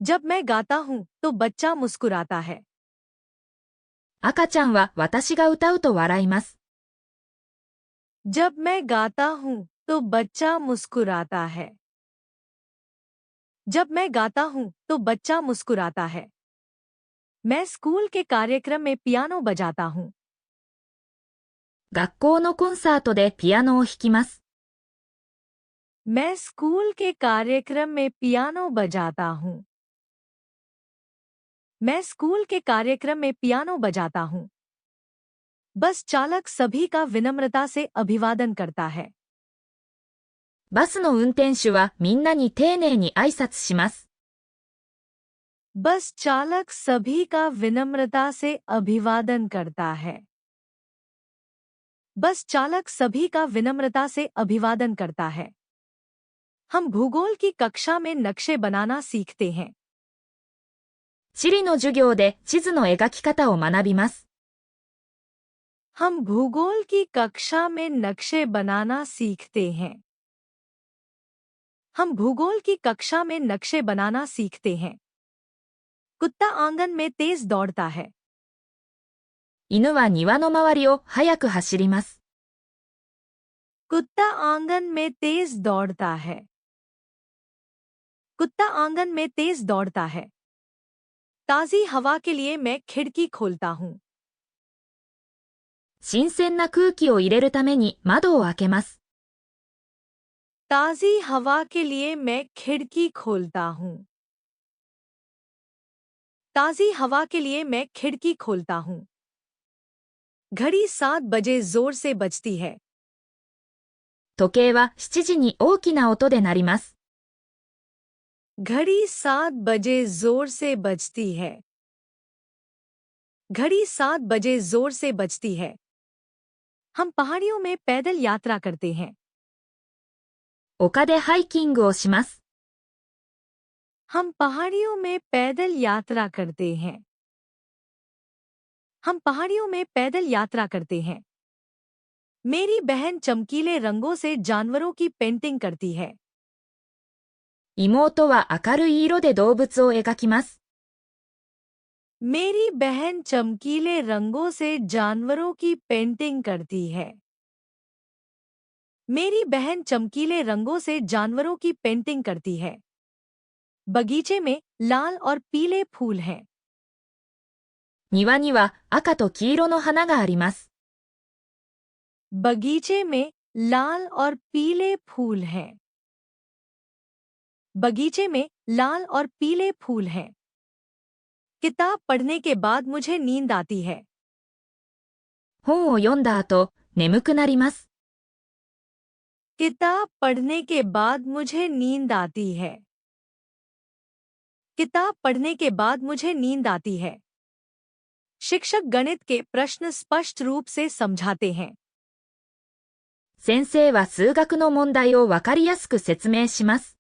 जब मैं गाता हूँ तो बच्चा मुस्कुराता है। 赤ちゃんは私が歌うと笑います。 जब मैं गाता हूँ तो बच्चा मुस्कुराता है। जब मैं गाता हूँ तो बच्चा मुस्कुराता है। मैं स्कूल के कार्यक्रम में पियानो बजाता हूँ। 学校のコンサートでピアノを弾きます。 मैं स्कूल के कार्यक्रम में पियानो बजाता हूँ। मैं स्कूल के कार्यक्रम में पियानो बजाता हूँ। बस चालक सभी का विनम्रता से अभिवादन करता है। バスの運転手はみんなに丁寧に挨拶します。 बस चालक सभी का विनम्रता से अभिवादन करता है। बस चालक सभी का विनम्रता से अभिवादन करता है। हम भूगोल की कक्षा में नक्शे बनाना सीखते हैं। 地理の授業で地図の描き方を学びます。 हम भूगोल की कक्षा में नक्शे बनाना सीखते हैं। हम भूगोल की कक्षा में नक्शे बनाना सीखते हैं। कुत्ता आंगन में तेज दौड़ता है। 犬は庭の周りを速く走ります。कुत्ता आंगन में तेज दौड़ता है। कुत्ता आंगन में तेज दौड़ता है। ताजी हवा के लिए मैं खिड़की खोलता हूँ। 新鮮な空気を入れるために窓を開けます。ताजी हवा के लिए मैं खिड़की खोलता हूँ। ताजी हवा के लिए मैं खिड़की खोलता हूँ। घड़ी 7 बजे जोर से बजती है। 時計は7時に大きな音で鳴ります。घड़ी 7 बजे जोर से बजती है। घड़ी 7 बजे जोर से बजती है। हम पहाड़ियों में पैदल यात्रा करते हैं। 丘でハイキングをします。हम पहाड़ियों में पैदल यात्रा करते हैं। हम पहाड़ियों में पैदल यात्रा करते हैं। मेरी बहन चमकीले रंगों से जानवरों की पेंटिंग करती है। 妹は明るい色で動物を描きます。मेरी बहन चमकीले रंगों से जानवरों की पेंटिंग करती है। मेरी बहन चमकीले रंगों से जानवरों की पेंटिंग करती है। बगीचे में लाल और पीले फूल हैं। 庭には赤と黄色の花があります。बगीचे में लाल और पीले फूल हैं। बगीचे में लाल और पीले फूल हैं। किताब पढ़ने के बाद मुझे नींद आती है। 本を読んだ後、眠くなります。किताब पढ़ने के बाद मुझे नींद आती है। किताब पढ़ने के बाद मुझे नींद आती है। शिक्षक गणित के प्रश्न स्पष्ट रूप से समझाते हैं। 先生は数学の問題をわかりやすく説明します。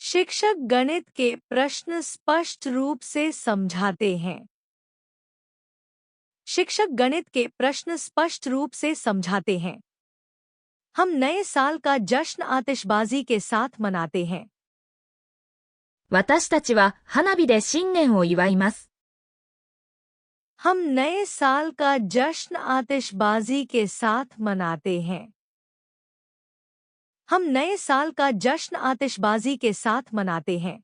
शिक्षक गणित के प्रश्न स्पष्ट रूप से समझाते हैं। शिक्षक गणित के प्रश्न स्पष्ट रूप से समझाते हैं। हम नए साल का जश्न आतिशबाजी के साथ मनाते हैं। 私たちは花火で新年を祝います。हम नए साल का जश्न आतिशबाजी के साथ मनाते हैं। हम नए साल का जश्न आतिशबाजी के साथ मनाते हैं।